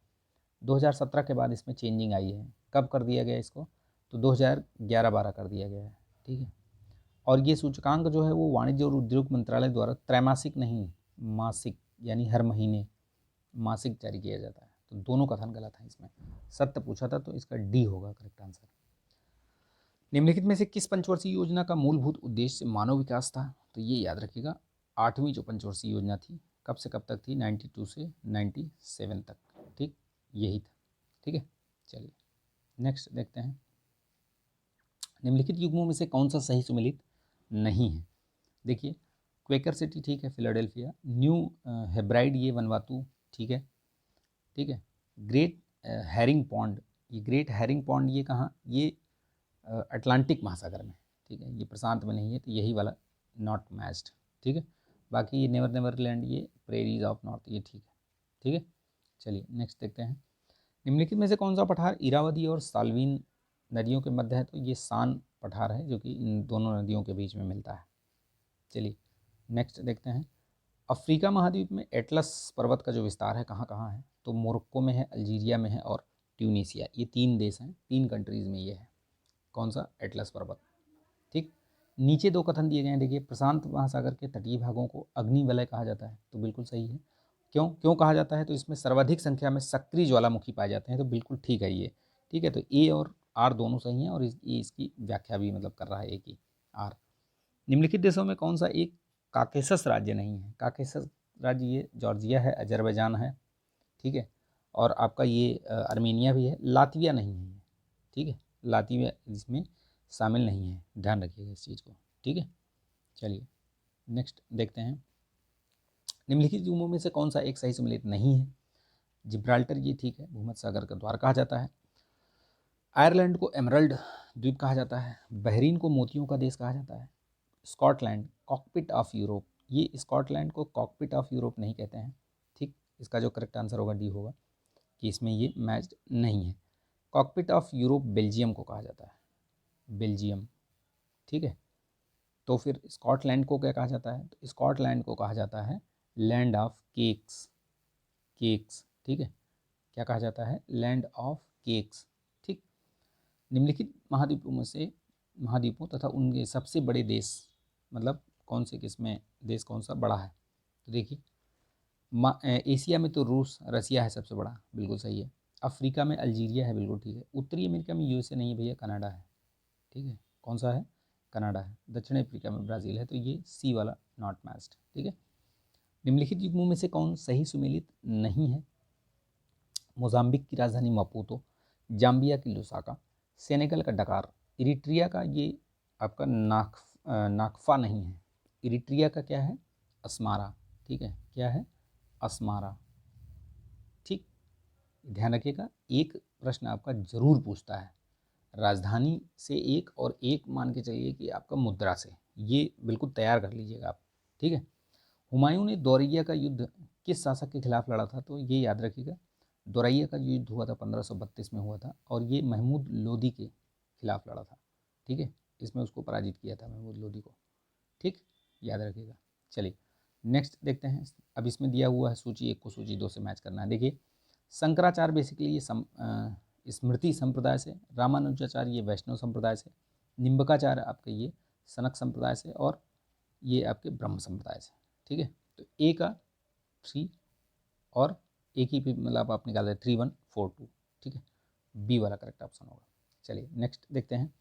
2017 के बाद इसमें चेंजिंग आई है। कब कर दिया गया इसको? तो 2011-12 कर दिया गया है। ठीक है, और ये सूचकांक जो है वो वाणिज्य और उद्योग मंत्रालय द्वारा त्रैमासिक नहीं, मासिक यानी हर महीने मासिक जारी किया जाता है। तो दोनों कथन गलत है इसमें। सत्य पूछा था तो इसका डी होगा करेक्ट आंसर। निम्नलिखित में से किस पंचवर्षीय योजना का मूलभूत उद्देश्य मानव विकास था? तो ये याद रखिएगा, 8वीं जो पंचवर्षीय योजना थी, कब से कब तक थी? 92 से 97 तक। ठीक, यही था। ठीक है, चलिए नेक्स्ट देखते हैं। निम्नलिखित युग्मों में से कौन सा सही सुमेलित नहीं है? देखिए, क्वेकर सिटी ठीक है, फिलाडेल्फिया, न्यू हेब्राइड ये वनवातु ठीक है। ठीक है, ग्रेट हैरिंग पॉन्ड, ये ग्रेट हैरिंग पॉन्ड ये कहाँ? ये अटलांटिक महासागर में। ठीक है, ये प्रशांत में नहीं है, तो यही वाला नॉट मैच्ड। ठीक है, बाकी ये नेवर नेवर लैंड, ये प्रेरीज ऑफ नॉर्थ, ये ठीक है। ठीक है, चलिए नेक्स्ट देखते हैं। निम्नलिखित में से कौन सा पठार इरावदी और साल्वीन नदियों के मध्य है? तो ये सान पठार है जो कि इन दोनों नदियों के बीच में मिलता है। चलिए नेक्स्ट देखते हैं। अफ्रीका महाद्वीप में एटलस पर्वत का जो विस्तार है कहाँ कहाँ है? तो मोरक्को में है, अल्जीरिया में है और ट्यूनीसिया, ये 3 देश हैं, 3 कंट्रीज़ में ये है। कौन सा? एटलस पर्वत। ठीक, नीचे 2 कथन दिए गए हैं। देखिए, प्रशांत महासागर के तटीय भागों को अग्निवलय कहा जाता है, तो बिल्कुल सही है। क्यों क्यों कहा जाता है? तो इसमें सर्वाधिक संख्या में सक्रिय ज्वालामुखी पाए जाते हैं, तो बिल्कुल ठीक है ये। ठीक है, तो ए और आर दोनों सही हैं, और ये इसकी व्याख्या भी मतलब कर रहा है, ए की आर। निम्नलिखित देशों में कौन सा एक काकेशस राज्य नहीं है? काकेशस राज्य ये जॉर्जिया है, अजरबैजान है, ठीक है, और आपका ये आर्मेनिया भी है, लातविया नहीं है। ठीक है, लातविया इसमें शामिल नहीं है, ध्यान रखिएगा इस चीज़ को। ठीक है, चलिए नेक्स्ट देखते हैं। निम्नलिखित युग्मों में से कौन सा एक सही सम्मिलित नहीं है? जिब्राल्टर ये ठीक है, भूमध्य सागर का द्वार कहा जाता है। आयरलैंड को एमरल्ड द्वीप कहा जाता है। बहरीन को मोतियों का देश कहा जाता है। स्कॉटलैंड कॉकपिट ऑफ यूरोप, ये स्कॉटलैंड को कॉकपिट ऑफ यूरोप नहीं कहते हैं। ठीक, इसका जो करेक्ट आंसर होगा डी होगा, कि इसमें ये मैच्ड नहीं है। कॉकपिट ऑफ यूरोप बेल्जियम को कहा जाता है, बेल्जियम। ठीक है, तो फिर स्कॉटलैंड को क्या कहा जाता है? तो स्कॉटलैंड को कहा जाता है लैंड ऑफ केक्स, केक्स। ठीक है, क्या कहा जाता है? Land of cakes. ठीक, निम्नलिखित महाद्वीपों तथा उनके सबसे बड़े देश, मतलब कौन से किसमें देश कौन सा बड़ा है? तो देखिए, एशिया में तो रूस रसिया है सबसे बड़ा, बिल्कुल सही है। अफ्रीका में अल्जीरिया है, बिल्कुल ठीक है। उत्तरी अमेरिका में यूएसए नहीं है भैया, कनाडा है। ठीक है, कौन सा है? कनाडा है। दक्षिण अफ्रीका में ब्राज़ील है, तो ये सी वाला नॉट मैच्ड। ठीक है, निम्नलिखित युग्मों में से कौन सही सुमेलित नहीं है? मोजाम्बिक की राजधानी मपूतो, जाम्बिया की लुसाका, सेनेगल का डकार, इरिट्रिया का ये आपका नाकफा नहीं है, इरिट्रिया का क्या है, अस्मारा, ठीक है, क्या है, अस्मारा, ठीक, ध्यान रखिएगा। एक प्रश्न आपका जरूर पूछता है राजधानी से एक, और एक मान के चलिए कि आपका मुद्रा से, ये बिल्कुल तैयार कर लीजिएगा आप, ठीक है। हुमायूं ने दौरिया का युद्ध किस शासक के खिलाफ लड़ा था, तो ये याद रखिएगा, दौरिया का युद्ध हुआ था 1532 में हुआ था, और ये महमूद लोदी के खिलाफ लड़ा था, ठीक है, इसमें उसको पराजित किया था महमूद लोदी को, ठीक, याद रखिएगा। चलिए नेक्स्ट देखते हैं। अब इसमें दिया हुआ है सूची 1 को सूची 2 से मैच करना है। देखिए शंकराचार्य बेसिकली ये स्मृति संप्रदाय से, रामानुजाचार्य ये वैष्णव संप्रदाय से, निम्बकाचार्य आपके ये सनक संप्रदाय से, और ये आपके ब्रह्म संप्रदाय से, ठीक है। तो ए का 3 और एक ही पे मतलब आप निकाल रहे 3142, ठीक है, बी वाला करेक्ट ऑप्शन होगा। चलिए नेक्स्ट देखते हैं।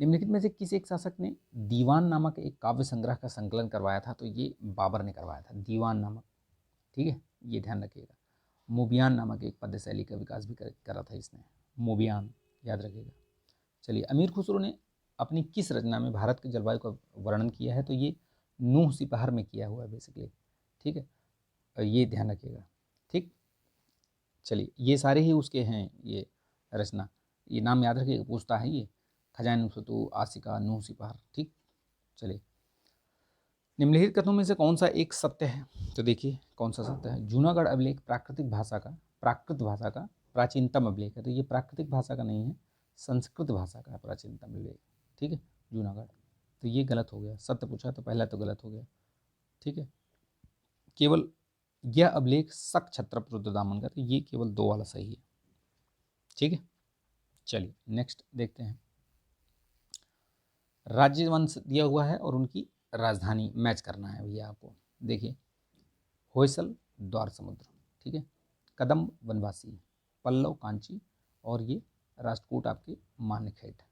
निम्नलिखित में से किस एक शासक ने दीवान नामक एक काव्य संग्रह का संकलन करवाया था, तो ये बाबर ने करवाया था, दीवान नामक, ठीक है, ये ध्यान रखिएगा। मोबियान नामक एक पद्य शैली का विकास भी करा था इसने, मोबियान, याद रखिएगा। चलिए अमीर खुसरो ने अपनी किस रचना में भारत के जलवायु का वर्णन किया है, तो ये नूह सिपहर में किया हुआ है बेसिकली, ठीक है, ये ध्यान रखिएगा, ठीक। चलिए ये सारे ही उसके हैं ये रचना, ये नाम याद रखिएगा, पूछता है ये, खजानुसतु, आसिका, नूह सिपहर, ठीक। चलिए निम्नलिखित कथनों में से कौन सा एक सत्य है, तो देखिए कौन सा सत्य है। जूनागढ़ अभिलेख प्राकृत भाषा का प्राचीनतम अभिलेख है, तो ये प्राकृतिक भाषा का नहीं है, संस्कृत भाषा का प्राचीनतम अभिलेख, ठीक है, जूनागढ़, तो ये गलत हो गया, सत्य पूछा तो पहला तो गलत हो गया, ठीक है। केवल यह अभिलेख शक छत्रप रुद्रदामन का, तो ये केवल 2 वाला सही है, ठीक है। चलिए नेक्स्ट देखते हैं। राज्यवंश दिया हुआ है और उनकी राजधानी मैच करना है भैया आपको। देखिए होयसल द्वार समुद्र, ठीक है, कदम्ब वनवासी, पल्लव कांची, और ये राष्ट्रकूट आपके मान्यखेट,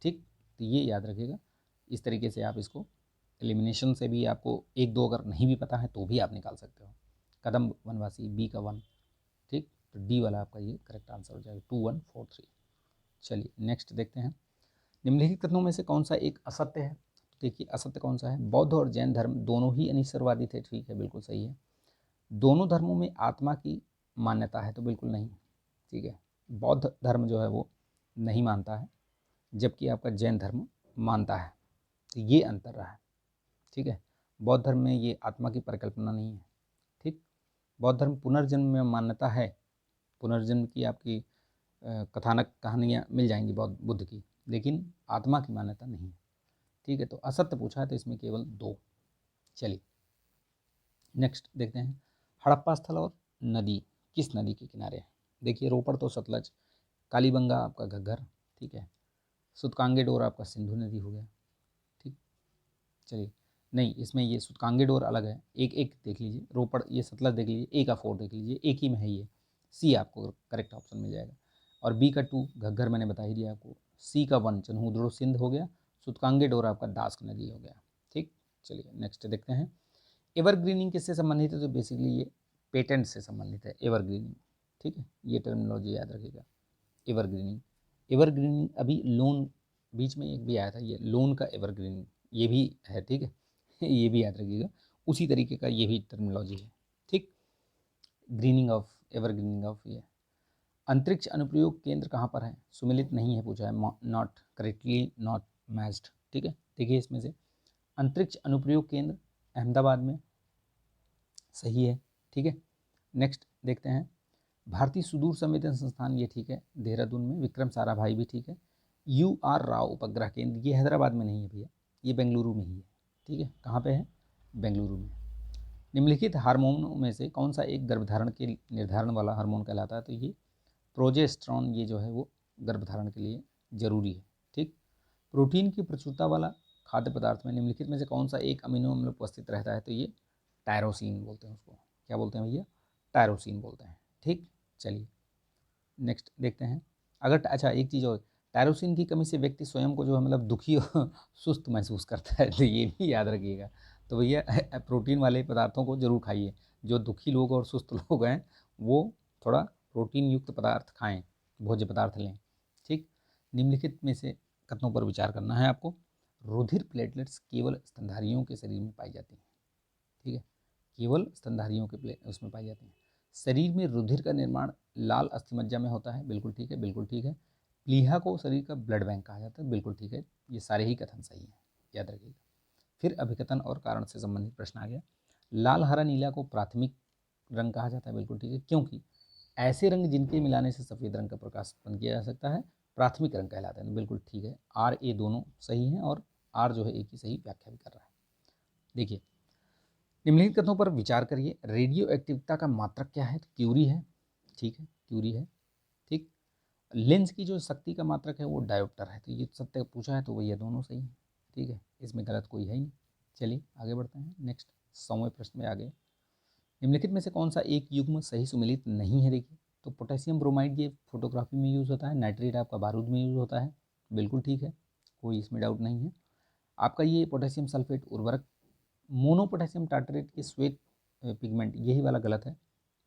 ठीक। तो ये याद रखिएगा, इस तरीके से आप इसको एलिमिनेशन से भी आपको 1-2 अगर नहीं भी पता है तो भी आप निकाल सकते हो। कदम्ब वनवासी, बी का 1, ठीक, तो डी वाला आपका ये करेक्ट आंसर हो जाएगा, 2143। चलिए नेक्स्ट देखते हैं। निम्नलिखित कथनों में से कौन सा एक असत्य है, देखिए असत्य कौन सा है। बौद्ध और जैन धर्म दोनों ही अनिश्वरवादी थे, ठीक है, बिल्कुल सही है। दोनों धर्मों में आत्मा की मान्यता है, तो बिल्कुल नहीं, ठीक है, बौद्ध धर्म जो है वो नहीं मानता है, जबकि आपका जैन धर्म मानता है, तो ये अंतर रहा है, ठीक है। बौद्ध धर्म में ये आत्मा की परिकल्पना नहीं है, ठीक। बौद्ध धर्म पुनर्जन्म में मान्यता है, पुनर्जन्म की आपकी कथानक कहानियाँ मिल जाएंगी बौद्ध बुद्ध की, लेकिन आत्मा की मान्यता नहीं है, ठीक है। तो असत्य पूछा है तो इसमें केवल 2। चलिए नेक्स्ट देखते हैं। हड़प्पा स्थल और नदी किस नदी के किनारे है, देखिए रोपड़ तो सतलज, कालीबंगा आपका घग्गर, ठीक है, सुतकांगे डोर आपका सिंधु नदी हो गया, ठीक। चलिए नहीं, इसमें ये सुतकांगे डोर अलग है, एक एक देख लीजिए, रोपड़ ये सतलज देख लीजिए, ए का 4 देख लीजिए, एक ही में है ये, सी आपको करेक्ट ऑप्शन मिल जाएगा, और बी का 2 घग्गर मैंने बता ही दिया आपको, सी का 1 चन्हूद्रो सिंध हो गया, सुतकांगे डोर आपका दास्क नदी हो गया, ठीक। चलिए नेक्स्ट देखते हैं। एवरग्रीनिंग किससे संबंधित है, तो बेसिकली ये पेटेंट से संबंधित है, एवरग्रीनिंग, ठीक है, ये टर्मिनोलॉजी याद रखिएगा, एवरग्रीनिंग। एवरग्रीनिंग अभी लोन बीच में एक भी आया था, ये लोन का एवरग्रीनिंग ये भी है, ठीक है, ये भी याद रखिएगा, उसी तरीके का ये भी टर्मिनोलॉजी है, ठीक। ग्रीनिंग ऑफ, एवरग्रीनिंग ऑफ, ये अंतरिक्ष अनुप्रयोग केंद्र कहाँ पर है, सुमिलित नहीं है पूछा है, नॉट करेक्टली नॉट मैच्ड, ठीक है। देखिए इसमें से अंतरिक्ष अनुप्रयोग केंद्र अहमदाबाद में सही है, ठीक है। नेक्स्ट देखते हैं। भारतीय सुदूर संवेदन संस्थान ये ठीक है, देहरादून में, विक्रम साराभाई भी ठीक है। UR राव उपग्रह केंद्र ये हैदराबाद में नहीं है भैया, ये बेंगलुरु में ही है, ठीक है, कहाँ पे है, बेंगलुरु में। निम्नलिखित हार्मोनों में से कौन सा एक गर्भधारण के निर्धारण वाला हार्मोन कहलाता है, तो ये प्रोजेस्टेरॉन, ये जो है वो गर्भधारण के लिए जरूरी है, ठीक। प्रोटीन की प्रचुरता वाला खाद्य पदार्थ में निम्नलिखित में से कौन सा एक अमीनो अम्ल उपस्थित रहता है, तो ये टायरोसिन बोलते हैं उसको, क्या बोलते हैं भैया, टायरोसिन बोलते हैं, ठीक। चलिए नेक्स्ट देखते हैं। अगर अच्छा एक चीज़ और, टायरोसिन की कमी से व्यक्ति स्वयं को जो है मतलब दुखी और सुस्त महसूस करता है, तो ये भी याद रखिएगा। तो भैया प्रोटीन वाले पदार्थों को जरूर खाइए, जो दुखी लोग और सुस्त लोग हैं वो थोड़ा प्रोटीन युक्त पदार्थ खाएं, भोज्य पदार्थ लें, ठीक। निम्नलिखित में से कथनों पर विचार करना है आपको। रुधिर प्लेटलेट्स केवल स्तनधारियों के शरीर में पाई जाती हैं, ठीक है, केवल स्तनधारियों के उसमें पाई जाती हैं। शरीर में रुधिर का निर्माण लाल अस्थिमज्जा में होता है, बिल्कुल ठीक है, बिल्कुल ठीक है। प्लीहा को शरीर का ब्लड बैंक कहा जाता है, बिल्कुल ठीक है, ये सारे ही कथन सही हैं, याद रखिएगा। फिर अभिकथन और कारण से संबंधित प्रश्न आ गया। लाल हरा नीला को प्राथमिक रंग कहा जाता है, बिल्कुल ठीक है, क्योंकि ऐसे रंग जिनके मिलाने से सफ़ेद रंग का प्रकाश उत्पन्न किया जा सकता है प्राथमिक रंग कहलाते हैं, बिल्कुल ठीक है। आर ए दोनों सही हैं और आर जो है एक ही सही व्याख्या भी कर रहा है। देखिए निम्नलिखित कथनों पर विचार करिए। रेडियो एक्टिविटी का मात्रक क्या है? तो क्यूरी है, ठीक है, क्यूरी है, ठीक। लेंस की जो शक्ति का मात्रक है वो डायोप्टर है, तो ये सत्य पूछा है तो वही है, दोनों सही है, ठीक है, इसमें गलत कोई है ही नहीं। चलिए आगे बढ़ते हैं। नेक्स्ट 100वें प्रश्न में आगे, निम्नलिखित में से कौन सा एक युग्म सही सुमेलित नहीं है? देखिए तो पोटेशियम ब्रोमाइड ये फोटोग्राफी में यूज़ होता है, नाइट्रेट आपका बारूद में यूज़ होता है, बिल्कुल ठीक है, कोई इसमें डाउट नहीं है। आपका ये पोटेशियम सल्फेट उर्वरक, मोनो पोटेशियम टार्टरेट के श्वेत पिगमेंट, यही वाला गलत है,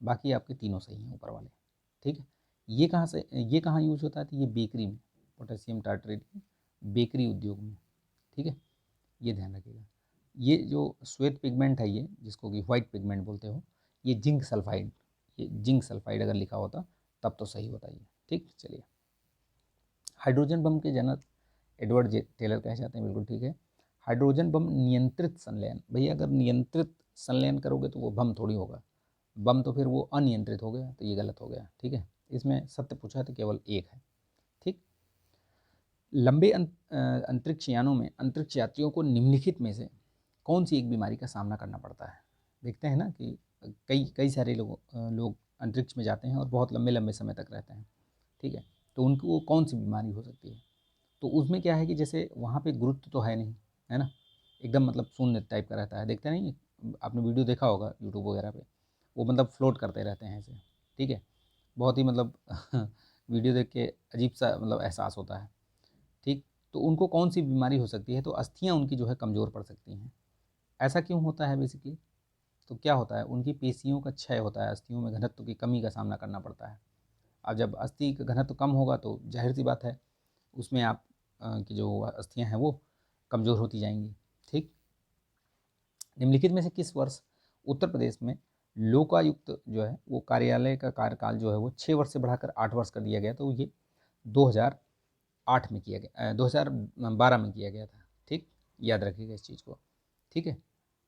बाकी आपके तीनों सही हैं ऊपर वाले, ठीक है। ये कहाँ यूज़ होता है? तो ये बेकरी में, पोटेशियम टार्टरेट बेकरी उद्योग में, ठीक है, ये ध्यान रखिएगा। ये जो श्वेत पिगमेंट है ये, जिसको कि वाइट पिगमेंट बोलते हो, ये जिंक सल्फाइड, ये जिंक सल्फाइड अगर लिखा होता तब तो सही होता ये, ठीक। चलिए, हाइड्रोजन बम के जनक एडवर्ड जे टेलर कहे जाते हैं, बिल्कुल ठीक है। हाइड्रोजन बम नियंत्रित संलयन, भैया अगर नियंत्रित संलयन करोगे तो वो बम थोड़ी होगा, बम तो फिर वो अनियंत्रित हो गया, तो ये गलत हो गया, ठीक है। इसमें सत्य पूछा है तो केवल एक है, ठीक। लंबे अंतरिक्ष यानों में अंतरिक्ष यात्रियों को निम्नलिखित में से कौन सी एक बीमारी का सामना करना पड़ता है? देखते हैं ना कि कई कई सारे लोग अंतरिक्ष में जाते हैं और बहुत लंबे लंबे समय तक रहते हैं, ठीक है, तो उनको कौन सी बीमारी हो सकती है? तो उसमें क्या है कि जैसे वहाँ पे गुरुत्व तो है नहीं, है ना, एकदम मतलब शून्य टाइप का रहता है, देखते नहीं, आपने वीडियो देखा होगा यूट्यूब वगैरह पे, वो मतलब फ्लोट करते रहते हैं ऐसे, ठीक है, बहुत ही मतलब वीडियो देख के अजीब सा मतलब एहसास होता है, ठीक। तो उनको कौन सी बीमारी हो सकती है? तो अस्थियाँ उनकी जो है कमज़ोर पड़ सकती हैं। ऐसा क्यों होता है बेसिकली? तो क्या होता है, उनकी पेशियों का क्षय होता है, अस्थियों में घनत्व की कमी का सामना करना पड़ता है। अब जब अस्थि का घनत्व कम होगा तो जाहिर सी बात है उसमें आप की जो अस्थियाँ हैं वो कमज़ोर होती जाएंगी, ठीक। निम्नलिखित में से किस वर्ष उत्तर प्रदेश में लोकायुक्त जो है वो कार्यालय का कार्यकाल जो है वो 6 वर्ष से बढ़ाकर 8 वर्ष कर दिया गया? तो ये 2008 में किया गया, 2012 में किया गया था, ठीक, याद रखिएगा इस चीज़ को, ठीक है,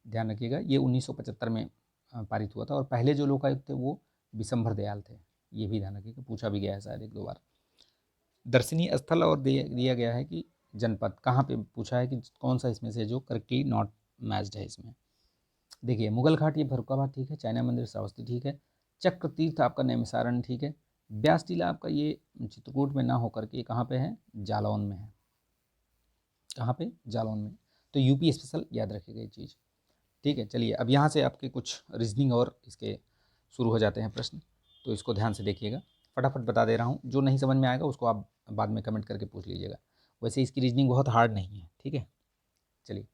ध्यान रखिएगा। ये 1975 में पारित हुआ था और पहले जो लोकायुक्त थे वो विशंभर दयाल थे, ये भी ध्यान रखिएगा, पूछा भी गया है शायद 1-2 बार। दर्शनीय स्थल और दिया गया है कि जनपद कहाँ पे, पूछा है कि कौन सा इसमें से जो करेक्टली नॉट मैच्ड है इसमें। देखिए मुगल घाट ये फर्रुखाबाद ठीक है, चाइना मंदिर श्रावस्ती ठीक है, चक्र तीर्थ आपका नैमिसारण ठीक है, ब्यास टीला आपका ये चित्रकूट में ना होकर के कहाँ पे है? जालौन में है, कहाँ पे? जालौन में, तो यूपी स्पेशल, याद रखिएगा ये चीज़, ठीक है। चलिए अब यहाँ से आपके कुछ रीजनिंग और इसके शुरू हो जाते हैं प्रश्न, तो इसको ध्यान से देखिएगा, फटाफट बता दे रहा हूँ, जो नहीं समझ में आएगा उसको आप बाद में कमेंट करके पूछ लीजिएगा, वैसे इसकी रीजनिंग बहुत हार्ड नहीं है, ठीक है। चलिए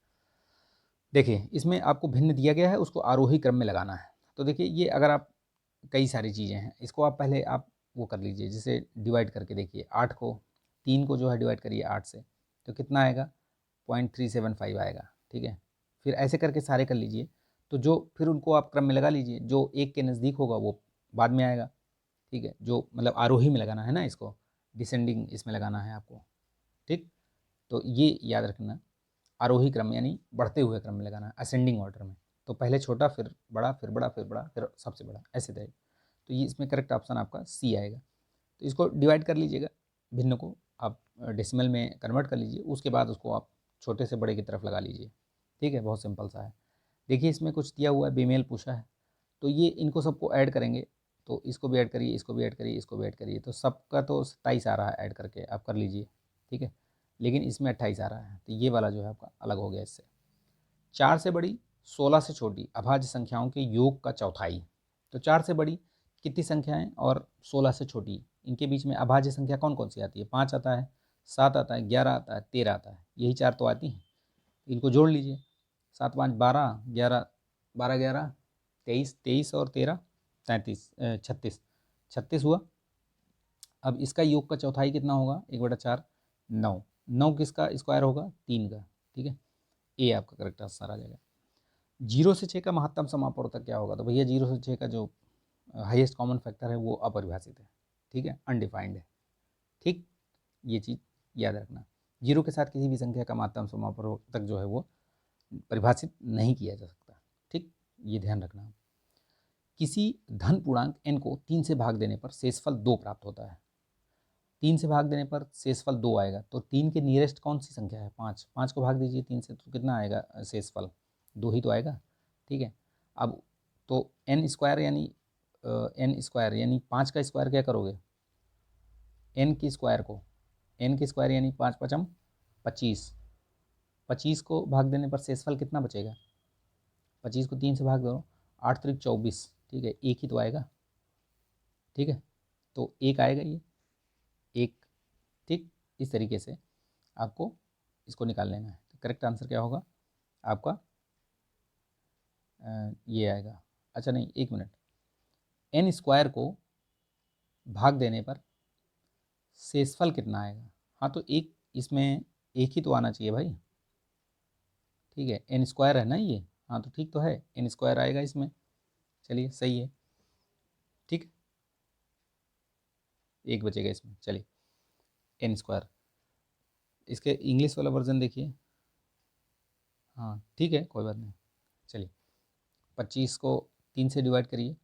देखिए इसमें आपको भिन्न दिया गया है, उसको आरोही क्रम में लगाना है। तो देखिए ये अगर आप, कई सारी चीज़ें हैं, इसको आप पहले आप वो कर लीजिए, जिसे डिवाइड करके देखिए, 8 को 3 को जो है डिवाइड करिए 8 से, तो कितना आएगा? 0.375 आएगा, ठीक है। फिर ऐसे करके सारे कर लीजिए, तो जो फिर उनको आप क्रम में लगा लीजिए, जो एक के नज़दीक होगा वो बाद में आएगा, ठीक है, जो मतलब आरोही में लगाना है ना, इसको डिसेंडिंग इसमें लगाना है आपको, ठीक। तो ये याद रखना, आरोही क्रम यानी बढ़ते हुए क्रम में लगाना है, असेंडिंग ऑर्डर में, तो पहले छोटा फिर बड़ा फिर बड़ा फिर बड़ा फिर सबसे बड़ा, ऐसे रहेगा। तो ये इसमें करेक्ट ऑप्शन आपका सी आएगा। तो इसको डिवाइड कर लीजिएगा, भिन्न को आप डेसिमल में कन्वर्ट कर लीजिए, उसके बाद उसको आप छोटे से बड़े की तरफ लगा लीजिए, ठीक है, बहुत सिंपल सा है। देखिए इसमें कुछ दिया हुआ है, बेमेल पूछा है, तो ये इनको सबको ऐड करेंगे, तो इसको भी ऐड करिए, इसको भी ऐड करिए, इसको भी ऐड करिए, तो सबका तो 27 आ रहा है, ऐड करके आप कर लीजिए, ठीक है, लेकिन इसमें 28 आ रहा है, तो ये वाला जो है आपका अलग हो गया इससे। 4 से बड़ी 16 से छोटी अभाज्य संख्याओं के योग का चौथाई, तो 4 से बड़ी कितनी संख्याएं और 16 से छोटी, इनके बीच में अभाज्य संख्या कौन कौन सी आती है? 5 आता है, 7 आता है, 11 आता है, 13 आता है, यही 4 तो आती हैं, इनको जोड़ लीजिए, 7 5 12, 11 12 11 23, 23 और 13 33, 36, 36 हुआ। अब इसका योग का चौथाई कितना होगा? 1/4 9, 9 किसका स्क्वायर होगा? 3 का, ठीक है। ए आपका करेक्ट आंसर आ जाएगा। 0 से 6 का महत्तम समापवर्तक क्या होगा? तो भैया 0 से 6 का जो हाईएस्ट कॉमन फैक्टर है वो अपरिभाषित है, ठीक है, अनडिफाइंड है, ठीक। ये चीज़ याद रखना, 0 के साथ किसी भी संख्या का महत्तम समापवर्तक जो है वो परिभाषित नहीं किया जा सकता, ठीक, ये ध्यान रखना। किसी धन पूर्णांक n को 3 से भाग देने पर शेषफल 2 प्राप्त होता है। 3 से भाग देने पर शेषफल 2 आएगा, तो 3 के नियरेस्ट कौन सी संख्या है? 5। 5 को भाग दीजिए 3 से तो कितना आएगा शेषफल? 2 ही तो आएगा, ठीक है। अब तो n स्क्वायर यानी 5 का स्क्वायर क्या करोगे? n के स्क्वायर को, n के स्क्वायर यानी 5 पचम 25। 25 को भाग देने पर शेषफल कितना बचेगा? 25 को 3 से भाग दो, 8 त्रिक 24, ठीक है, एक ही तो आएगा, ठीक है, तो एक आएगा ये एक, ठीक। इस तरीके से आपको इसको निकाल लेना है। तो करेक्ट आंसर क्या होगा आपका? ये आएगा, अच्छा नहीं, एक मिनट, n स्क्वायर को भाग देने पर शेषफल कितना आएगा? हाँ तो एक, इसमें एक ही तो आना चाहिए भाई, ठीक है, n स्क्वायर है ना ये, हाँ तो ठीक तो है, n स्क्वायर आएगा इसमें, चलिए सही है, ठीक, एक बचेगा इसमें, चलिए n स्क्वायर। इसके इंग्लिश वाला वर्जन देखिए, हाँ ठीक है, कोई बात नहीं, चलिए 25 को 3 से डिवाइड करिए,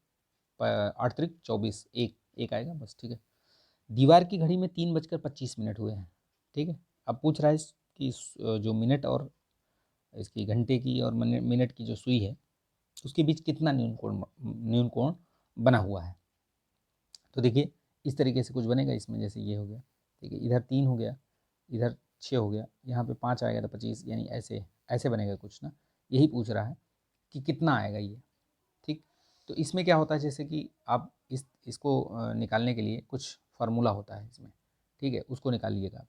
8 त्रिक 24, एक एक आएगा बस, ठीक है। दीवार की घड़ी में 3:25 हुए हैं, ठीक है। अब पूछ रहा है कि जो मिनट और इसकी घंटे की और मिनट की जो सुई है उसके बीच कितना न्यून कोण बना हुआ है। तो देखिए इस तरीके से कुछ बनेगा इसमें, जैसे ये हो गया, ठीक है, इधर 3 हो गया, इधर 6 हो गया, यहाँ पे 5 आएगा तो 25, यानी ऐसे ऐसे बनेगा कुछ ना, यही पूछ रहा है कि कितना आएगा ये, ठीक। तो इसमें क्या होता है, जैसे कि आप इसको निकालने के लिए कुछ फार्मूला होता है इसमें, ठीक है, उसको निकालिएगा।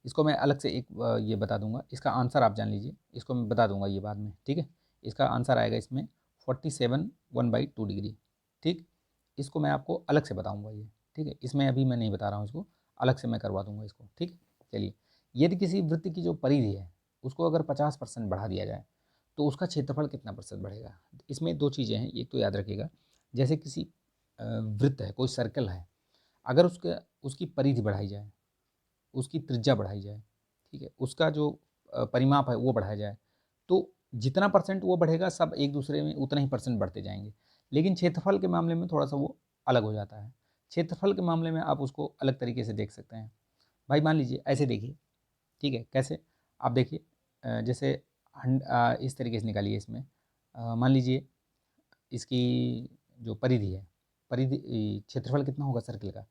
इसको मैं अलग से एक ये बता दूंगा, इसका आंसर आप जान लीजिए, इसको मैं बता दूंगा ये बाद में, ठीक है। इसका आंसर आएगा इसमें 47 1/2 डिग्री, ठीक। इसको मैं आपको अलग से बताऊंगा ये, ठीक है, इसमें अभी मैं नहीं बता रहा हूँ, इसको अलग से मैं करवा दूंगा इसको, ठीक। चलिए, यदि किसी वृत्त की जो परिधि है उसको अगर 50% बढ़ा दिया जाए तो उसका क्षेत्रफल कितना प्रतिशत बढ़ेगा? इसमें दो चीज़ें हैं, एक तो याद रखिएगा, जैसे किसी वृत्त है, कोई सर्कल है, अगर उसकी परिधि बढ़ाई जाए, उसकी त्रिज्या बढ़ाई जाए, ठीक है, उसका जो परिमाप है वो बढ़ाया जाए, तो जितना परसेंट वो बढ़ेगा सब एक दूसरे में उतना ही परसेंट बढ़ते जाएंगे। लेकिन क्षेत्रफल के मामले में थोड़ा सा वो अलग हो जाता है। क्षेत्रफल के मामले में आप उसको अलग तरीके से देख सकते हैं। भाई मान लीजिए ऐसे देखिए, ठीक है, कैसे? आप देखिए, जैसे इस तरीके से निकालिए इसमें, मान लीजिए इसकी जो परिधि है, परिधि क्षेत्रफल कितना होगा सर्किल का?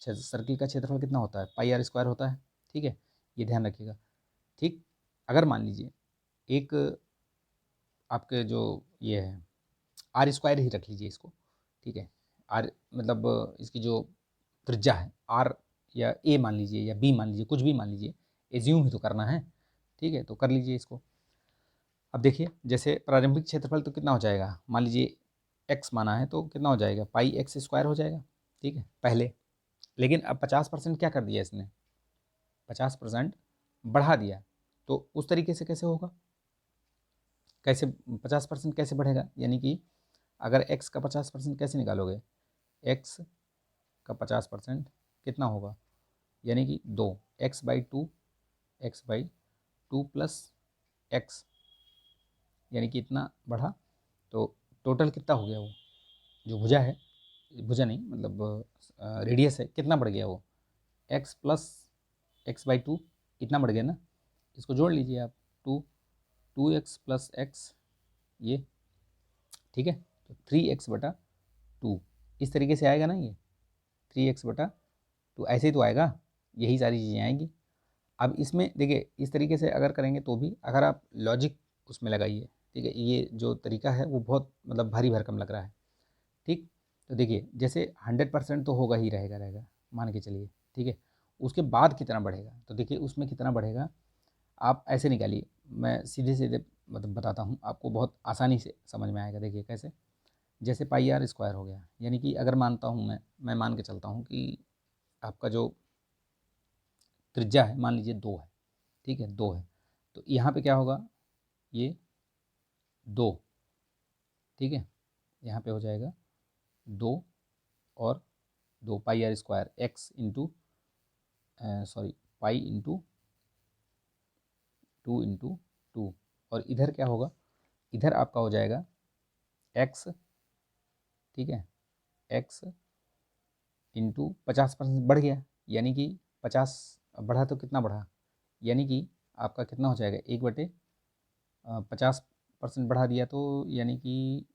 सर्किल का क्षेत्रफल कितना होता है? पाई आर स्क्वायर होता है, ठीक है, ये ध्यान रखिएगा, ठीक। अगर मान लीजिए एक आपके जो ये है आर स्क्वायर ही रख लीजिए इसको, ठीक है, आर मतलब इसकी जो त्रिज्या है आर, या ए मान लीजिए या बी मान लीजिए, कुछ भी मान लीजिए, एज्यूम ही तो करना है, ठीक है, तो कर लीजिए इसको। अब देखिए जैसे प्रारंभिक क्षेत्रफल तो कितना हो जाएगा, मान लीजिए एक्स माना है तो कितना हो जाएगा? पाई एक्स स्क्वायर हो जाएगा, ठीक है, पहले। लेकिन अब 50% क्या कर दिया इसने? 50% बढ़ा दिया, तो उस तरीके से कैसे होगा? कैसे 50% कैसे बढ़ेगा? यानी कि अगर x का 50% कैसे निकालोगे? x का 50% कितना होगा? यानी कि 2, x/2, x/2 प्लस x, यानी कि इतना बढ़ा, तो टोटल कितना हो गया? वो जो भुजा है, भुजा नहीं मतलब रेडियस है, कितना बढ़ गया वो? x प्लस x/2 इतना बढ़ गया ना, इसको जोड़ लीजिए आप, 2x प्लस x, ये ठीक है, तो 3x/2 इस तरीके से आएगा ना, ये 3x/2 ऐसे ही तो आएगा, यही सारी चीज़ें आएंगी। अब इसमें देखिए इस तरीके से अगर करेंगे तो भी, अगर आप लॉजिक उसमें लगाइए, ठीक है, ये जो तरीका है वो बहुत मतलब भारी भरकम लग रहा है, ठीक। तो देखिए जैसे 100% तो होगा ही, रहेगा रहेगा मान के चलिए, ठीक है, उसके बाद कितना बढ़ेगा? तो देखिए उसमें कितना बढ़ेगा आप ऐसे निकालिए, मैं सीधे सीधे मतलब बताता हूँ आपको, बहुत आसानी से समझ में आएगा। देखिए कैसे, जैसे पाई आर स्क्वायर हो गया, यानी कि अगर मानता हूँ मैं मान के चलता हूँ कि आपका जो त्रिज्या है मान लीजिए 2 है, ठीक है, 2 है, तो यहाँ पे क्या होगा, ये 2, ठीक है, यहाँ पे हो जाएगा 2 और 2 pi r square x into sorry pi into 2 और इधर क्या होगा, इधर आपका हो जाएगा एक्स, ठीक है, एक्स इंटू 50% बढ़ गया, यानी कि 50 बढ़ा तो कितना बढ़ा, यानी कि आपका कितना हो जाएगा 1/50% बढ़ा दिया, तो यानी कि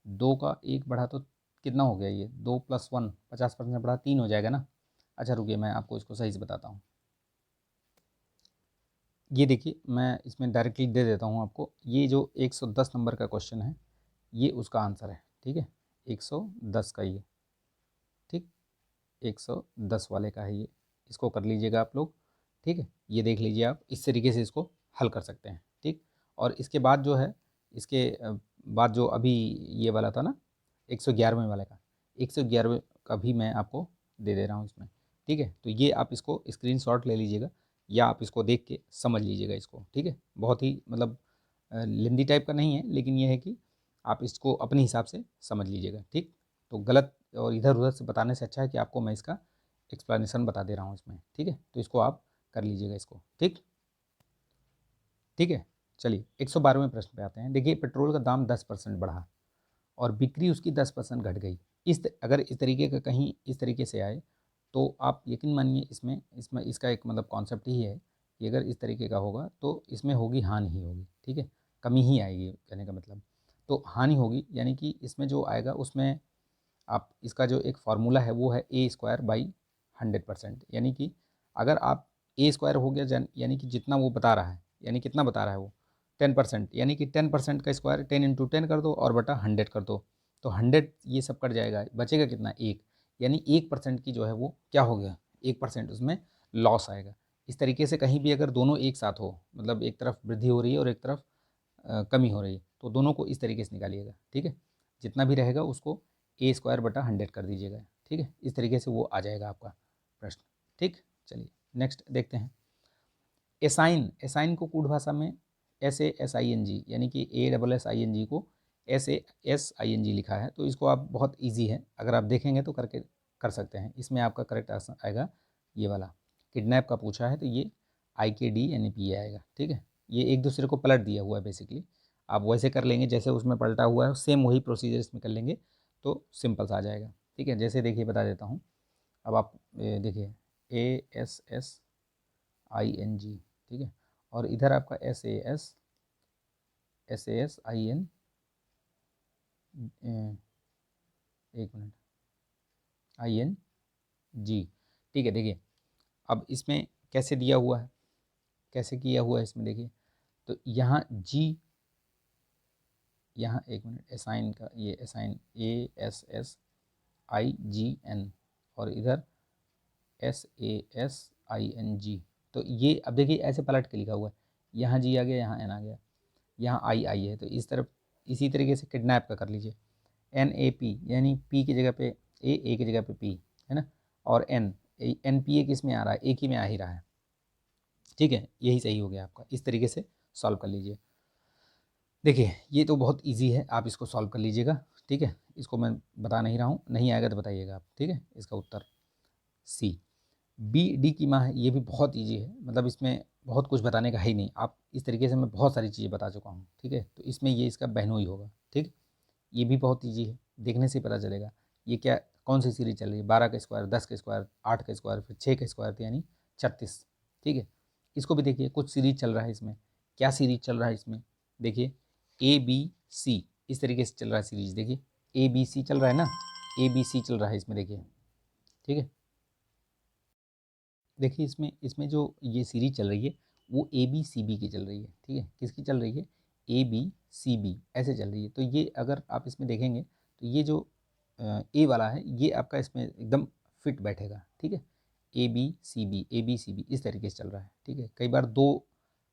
2 का 1 बढ़ा तो कितना हो गया, ये 2 + 1 50% बढ़ा 3 हो जाएगा ना। अच्छा रुकिए, मैं आपको इसको सही से बताता हूँ। ये देखिए, मैं इसमें डायरेक्टली दे देता हूँ आपको, ये जो 110 नंबर का क्वेश्चन है ये उसका आंसर है, ठीक है, 110 का ये, ठीक, 110 वाले का है ये, इसको कर लीजिएगा आप लोग, ठीक है, ये देख लीजिए आप, इस तरीके से इसको हल कर सकते हैं, ठीक। और इसके बाद जो है, इसके बाद जो अभी ये वाला था ना 111वें वाले का, 111वें का भी मैं आपको दे दे रहा हूँ इसमें, ठीक है। तो ये आप इसको स्क्रीनशॉट ले लीजिएगा या आप इसको देख के समझ लीजिएगा इसको, ठीक है। बहुत ही मतलब लेंदी टाइप का नहीं है, लेकिन ये है कि आप इसको अपने हिसाब से समझ लीजिएगा, ठीक। तो गलत और इधर उधर से बताने से अच्छा है कि आपको मैं इसका एक्सप्लेनेशन बता दे रहा हूँ इसमें, ठीक है। तो इसको आप कर लीजिएगा इसको, ठीक, ठीक है। चलिए 112वें प्रश्न पे आते हैं। देखिए, पेट्रोल का दाम 10% बढ़ा और बिक्री उसकी 10% घट गई। अगर इस तरीके का कहीं इस तरीके से आए तो आप यकीन मानिए इसमें इसमें इसका एक मतलब कॉन्सेप्ट ही है कि अगर इस तरीके का होगा तो इसमें होगी हानि ही होगी, ठीक है, कमी ही आएगी कहने का मतलब। तो हानि होगी यानी कि इसमें जो आएगा उसमें आप इसका जो एक फार्मूला है वो है A² / 100%, यानी कि अगर आप A² हो गया यानी कि जितना वो बता रहा है, यानी कितना बता रहा है वो 10%, यानी कि 10% का स्क्वायर 10 × 10 कर दो और बटा 100 कर दो, तो 100 ये सब कट जाएगा, बचेगा कितना 1, यानी 1% की जो है वो क्या हो गया, 1% उसमें लॉस आएगा। इस तरीके से कहीं भी अगर दोनों एक साथ हो, मतलब एक तरफ वृद्धि हो रही है और एक तरफ कमी हो रही है, तो दोनों को इस तरीके से निकालिएगा, ठीक है। जितना भी रहेगा उसको A² / 100 कर दीजिएगा, ठीक है, इस तरीके से वो आ जाएगा आपका प्रश्न, ठीक। चलिए नेक्स्ट देखते हैं। एसाइन को कूट भाषा में SASING यानी कि ASSING को SASING लिखा है, तो इसको आप बहुत ईजी है, अगर आप देखेंगे तो करके कर सकते हैं। इसमें आपका करेक्ट आंसर आएगा ये वाला, किडनैप का पूछा है तो ये IKDNAP आएगा, ठीक है। ये एक दूसरे को पलट दिया हुआ है बेसिकली, आप वैसे कर लेंगे जैसे उसमें पलटा हुआ है, सेम वही प्रोसीजर इसमें कर लेंगे तो सिंपल सा आ जाएगा, ठीक है। जैसे देखिए बता देता हूँ, अब आप देखिए ASSING, ठीक है, और इधर आपका SASIN, एक मिनट, ING, ठीक है। देखिए अब इसमें कैसे दिया हुआ है, कैसे किया हुआ है इसमें देखिए, तो यहाँ जी, यहाँ एक मिनट, असाइन का ये असाइन ASSIGN और इधर SASING, तो ये अब देखिए ऐसे पलट के लिखा हुआ है, यहाँ जी आ गया, यहाँ एन आ गया, यहाँ आई है, तो इस तरफ इसी तरीके से किडनैप का कर लीजिए, NAP यानी P की जगह पे A की जगह पे P है ना, और NPA किस में आ रहा है, एक ही में आ ही रहा है, ठीक है, यही सही हो गया आपका। इस तरीके से सॉल्व कर लीजिए। देखिए ये तो बहुत इजी है, आप इसको सॉल्व कर लीजिएगा, ठीक है। इसको मैं बता नहीं रहा हूँ, नहीं आएगा तो बताइएगा आप, ठीक है। इसका उत्तर C। BD की माँ है, ये भी बहुत ईजी है, मतलब इसमें बहुत कुछ बताने का है ही नहीं, आप इस तरीके से मैं बहुत सारी चीज़ें बता चुका हूँ, ठीक है। तो इसमें ये इसका बहनोई होगा, ठीक। ये भी बहुत ईजी है, देखने से पता चलेगा ये क्या कौन सी सीरीज चल रही है, 12 का स्क्वायर, 10 का स्क्वायर, 8 का स्क्वायर, फिर 6 का स्क्वायर, तो यानी 36, ठीक है। इसको भी देखिए कुछ सीरीज चल रहा है इसमें, क्या सीरीज चल रहा है इसमें, देखिए ABC इस तरीके से चल रहा है सीरीज, देखिए ABC चल रहा है ना, ABC चल रहा है इसमें देखिए, ठीक है। देखिए इसमें इसमें जो ये सीरीज चल रही है वो ABCB की चल रही है, ठीक है। किसकी चल रही है, ABCB ऐसे चल रही है। तो ये अगर आप इसमें देखेंगे तो ये जो A वाला है ये आपका इसमें एकदम फिट बैठेगा, ठीक है। ABCB इस तरीके से चल रहा है, ठीक है। कई बार दो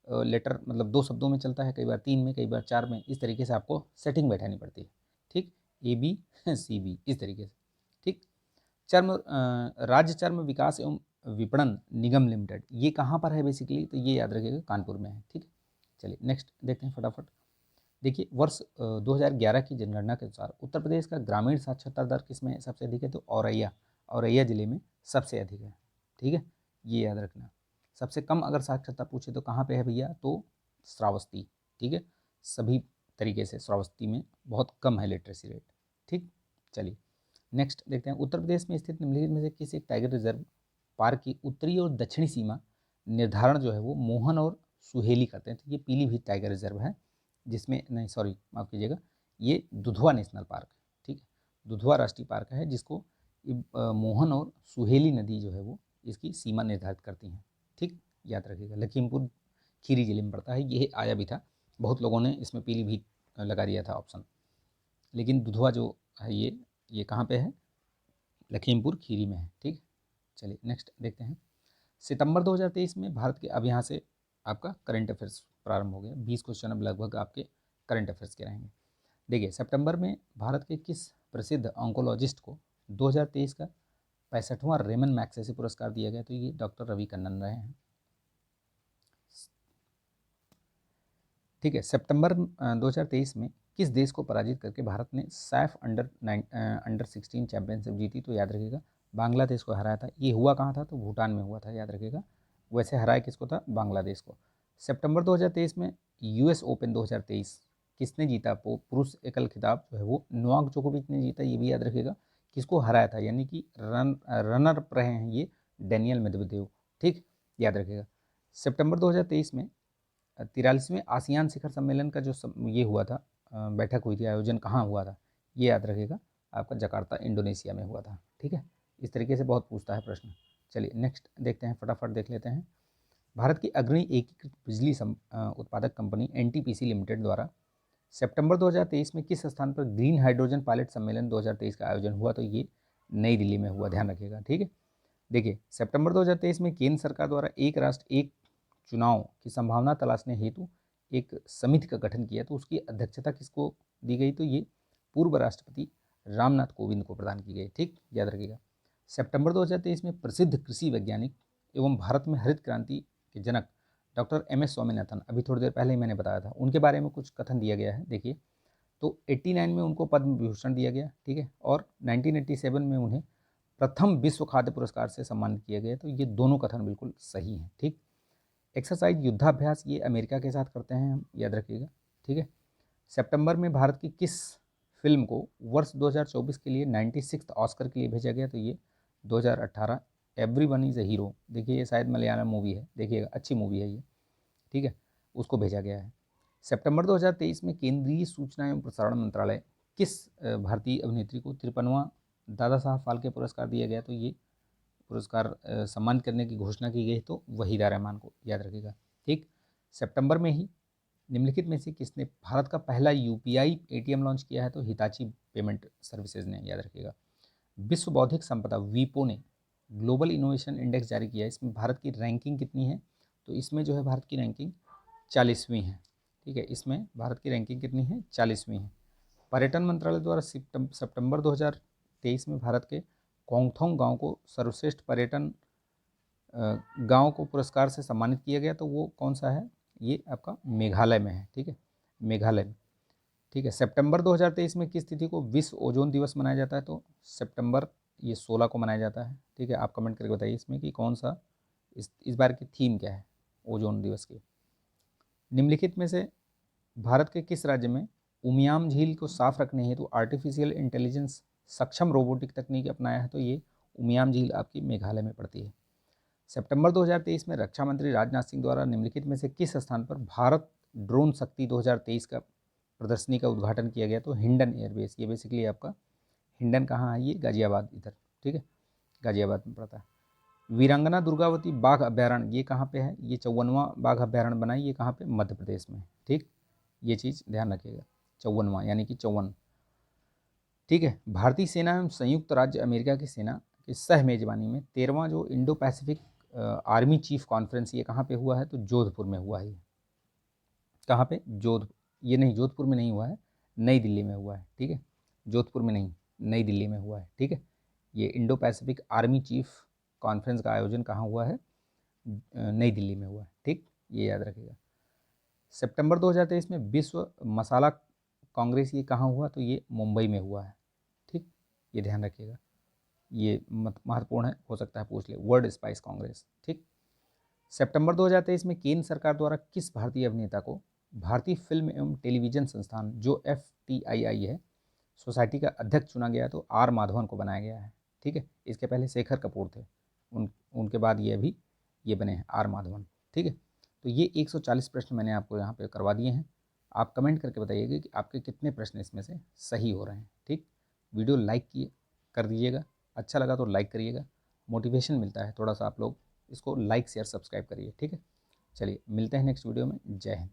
लेटर मतलब दो शब्दों में चलता है, कई बार 3 में, कई बार 4 में, इस तरीके से आपको सेटिंग बैठानी पड़ती है, ठीक। ABCB इस तरीके से, ठीक। राज्य चर्म विकास एवं विपणन निगम लिमिटेड, ये कहाँ पर है बेसिकली, तो ये याद रखिएगा कानपुर में है। ठीक है, चलिए नेक्स्ट देखते हैं फटाफट। देखिए वर्ष 2011 की जनगणना के अनुसार उत्तर प्रदेश का ग्रामीण साक्षरता दर किसमें सबसे अधिक है, तो औरैया जिले में सबसे अधिक है। ठीक है, ये याद रखना। सबसे कम अगर साक्षरता पूछे तो कहाँ पे है भैया, तो श्रावस्ती। ठीक है, सभी तरीके से श्रावस्ती में बहुत कम है लिटरेसी रेट। ठीक, चलिए नेक्स्ट देखते हैं। उत्तर प्रदेश में स्थित निम्नलिखित में से किस एक टाइगर रिजर्व पार्क की उत्तरी और दक्षिणी सीमा निर्धारण जो है वो मोहन और सुहेली करते हैं, तो ये पीलीभीत टाइगर रिजर्व है, जिसमें नहीं सॉरी माफ़ कीजिएगा, ये दुधवा नेशनल पार्क। ठीक है, दुधवा राष्ट्रीय पार्क है, जिसको मोहन और सुहेली नदी जो है वो इसकी सीमा निर्धारित करती हैं। ठीक, याद रखिएगा, लखीमपुर खीरी जिले में पड़ता है। ये आया भी था, बहुत लोगों ने इसमें पीलीभीत लगा दिया था ऑप्शन, लेकिन दुधवा जो है ये कहाँ पे है, लखीमपुर खीरी में है। ठीक, चलिए नेक्स्ट देखते हैं। सितंबर 2023 में भारत के, अब यहाँ से आपका करंट अफेयर्स प्रारंभ हो गया। 20 क्वेश्चन अब लगभग आपके करंट अफेयर्स के रहेंगे। देखिए सितंबर में भारत के किस प्रसिद्ध ऑन्कोलॉजिस्ट को 2023 का 65वां रेमन मैग्सेसे पुरस्कार दिया गया, तो ये डॉक्टर रवि कन्नन रहे हैं। ठीक है, सितंबर 2023 में किस देश को पराजित करके भारत ने सैफ अंडर 16 चैंपियनशिप जीती, तो याद रखिएगा बांग्लादेश को हराया था। ये हुआ कहाँ था, तो भूटान में हुआ था, याद रखिएगा। वैसे हराया किसको था, बांग्लादेश को। सितंबर 2023 में यूएस ओपन 2023 किसने जीता, पुरुष एकल खिताब जो है वो नोवाक जोकोविच ने जीता, ये भी याद रखिएगा। किसको हराया था, यानी कि रनर अप रहे हैं ये डेनियल मेदवेदेव। ठीक, याद रखिएगा। सितंबर 2023 में 43वें आसियान शिखर सम्मेलन का जो ये हुआ था, बैठक हुई थी, आयोजन कहाँ हुआ था, ये याद रखिएगा, आपका जकार्ता इंडोनेशिया में हुआ था। ठीक है, इस तरीके से बहुत पूछता है प्रश्न। चलिए नेक्स्ट देखते हैं, फटाफट देख लेते हैं। भारत की अग्रणी एकीकृत बिजली उत्पादक कंपनी एनटीपीसी लिमिटेड द्वारा सितंबर 2023 में किस स्थान पर ग्रीन हाइड्रोजन पायलट सम्मेलन 2023 का आयोजन हुआ, तो ये नई दिल्ली में हुआ, ध्यान रखिएगा। ठीक है, देखिए सितंबर 2023 में केंद्र सरकार द्वारा एक राष्ट्र एक चुनाव की संभावना तलाशने हेतु एक समिति का गठन किया, तो उसकी अध्यक्षता किसको दी गई, तो ये पूर्व राष्ट्रपति रामनाथ कोविंद को प्रदान की गई। ठीक, याद रखिएगा। सितंबर 2023 में प्रसिद्ध कृषि वैज्ञानिक एवं भारत में हरित क्रांति के जनक डॉक्टर एम.एस. स्वामीनाथन, अभी थोड़ी देर पहले ही मैंने बताया था, उनके बारे में कुछ कथन दिया गया है। देखिए, तो 89 में उनको पद्म विभूषण दिया गया। ठीक है, और 1987 में उन्हें प्रथम विश्व खाद्य पुरस्कार से सम्मानित किया गया, तो ये दोनों कथन बिल्कुल सही हैं। ठीक, एक्सरसाइज युद्धाभ्यास ये अमेरिका के साथ करते हैं हम, याद रखिएगा। ठीक है, सितंबर में भारत की किस फिल्म को वर्ष 2024 के लिए 96th ऑस्कर के लिए भेजा गया, तो ये 2018 एवरीवन इज़ अ हीरो। देखिए ये शायद मलयालम मूवी है, देखिएगा अच्छी मूवी है ये। ठीक है, उसको भेजा गया है। सितंबर 2023 में केंद्रीय सूचना एवं प्रसारण मंत्रालय किस भारतीय अभिनेत्री को 53वां दादा साहब फाल्के पुरस्कार दिया गया, तो ये पुरस्कार सम्मानित करने की घोषणा की गई, तो वहीदा रहमान को, याद रखिएगा। ठीक, सितंबर में ही निम्नलिखित में से किसने भारत का पहला यूपीआई एटीएम लॉन्च किया है, तो हिताची पेमेंट सर्विसेज ने, याद रखिएगा। विश्व बौद्धिक संपदा वीपो ने ग्लोबल इनोवेशन इंडेक्स जारी किया है, इसमें भारत की रैंकिंग कितनी है, तो इसमें जो है भारत की रैंकिंग 40वीं है। ठीक है, इसमें भारत की रैंकिंग कितनी है, 40वीं है। पर्यटन मंत्रालय द्वारा सितंबर 2023 में भारत के कोंगथोंग गांव को सर्वश्रेष्ठ पर्यटन गांव को पुरस्कार से सम्मानित किया गया, तो वो कौन सा है, ये आपका मेघालय में है। ठीक है, मेघालय में। ठीक है, सितंबर 2023 में किस तिथि को विश्व ओजोन दिवस मनाया जाता है, तो सितंबर ये 16 को मनाया जाता है। ठीक है, आप कमेंट करके बताइए इसमें कि कौन सा इस बार की थीम क्या है ओजोन दिवस की। निम्नलिखित में से भारत के किस राज्य में उमियाम झील को साफ रखने हेतु आर्टिफिशियल इंटेलिजेंस सक्षम रोबोटिक तकनीक अपनाया है, तो ये उमियाम झील आपकी मेघालय में पड़ती है। सितंबर 2023 में रक्षा मंत्री राजनाथ सिंह द्वारा निम्नलिखित में से किस स्थान पर भारत ड्रोन शक्ति 2023 का प्रदर्शनी का उद्घाटन किया गया, तो हिंडन एयरबेस। ये बेसिकली आपका हिंडन कहाँ है, ये गाजियाबाद इधर। ठीक है, गाजियाबाद में पड़ता है। वीरांगना दुर्गावती बाघ अभ्यारण्य ये कहाँ पे है, ये 54वां बाघ अभ्यारण्य बना है, ये कहाँ पे, मध्य प्रदेश में। ठीक, ये चीज़ ध्यान रखिएगा, 54वां यानी कि 54। ठीक है, भारतीय सेना एवं संयुक्त राज्य अमेरिका की सेना की सह मेजबानी में 13वां जो Indo Pacific army chief conference ये कहाँ पे हुआ है, तो जोधपुर में हुआ है। कहाँ पे, ये नहीं, जोधपुर में नहीं हुआ है, नई दिल्ली में हुआ है। ठीक है, जोधपुर में नहीं, नई दिल्ली में हुआ है। ठीक है, ये Indo Pacific army chief conference का आयोजन कहाँ हुआ है? नई दिल्ली में हुआ है। ठीक, ये याद रखिएगा। सितंबर 2023 में विश्व मसाला कांग्रेस ये कहाँ हुआ? तो ये मुंबई में हुआ है। ठीक, ये ध्यान रखिएगा, ये महत्वपूर्ण है, हो सकता है पूछ ले, वर्ल्ड स्पाइस कांग्रेस। ठीक, सितंबर 2023 में केंद्र सरकार द्वारा किस भारतीय अभिनेता को भारतीय फिल्म एवं टेलीविजन संस्थान जो FTII है सोसाइटी का अध्यक्ष चुना गया? तो R माधवन को बनाया गया है। ठीक है, इसके पहले शेखर कपूर थे, उनके बाद ये अभी ये बने हैं R माधवन। ठीक है, तो ये 140 प्रश्न मैंने आपको यहाँ पे करवा दिए हैं। आप कमेंट करके बताइएगा कि आपके कितने प्रश्न इसमें से सही हो रहे हैं। ठीक, वीडियो लाइक कर दीजिएगा, अच्छा लगा तो लाइक करिएगा, मोटिवेशन मिलता है थोड़ा सा, आप लोग इसको लाइक शेयर सब्सक्राइब करिए। ठीक है, चलिए मिलते हैं नेक्स्ट वीडियो में। जय हिंद।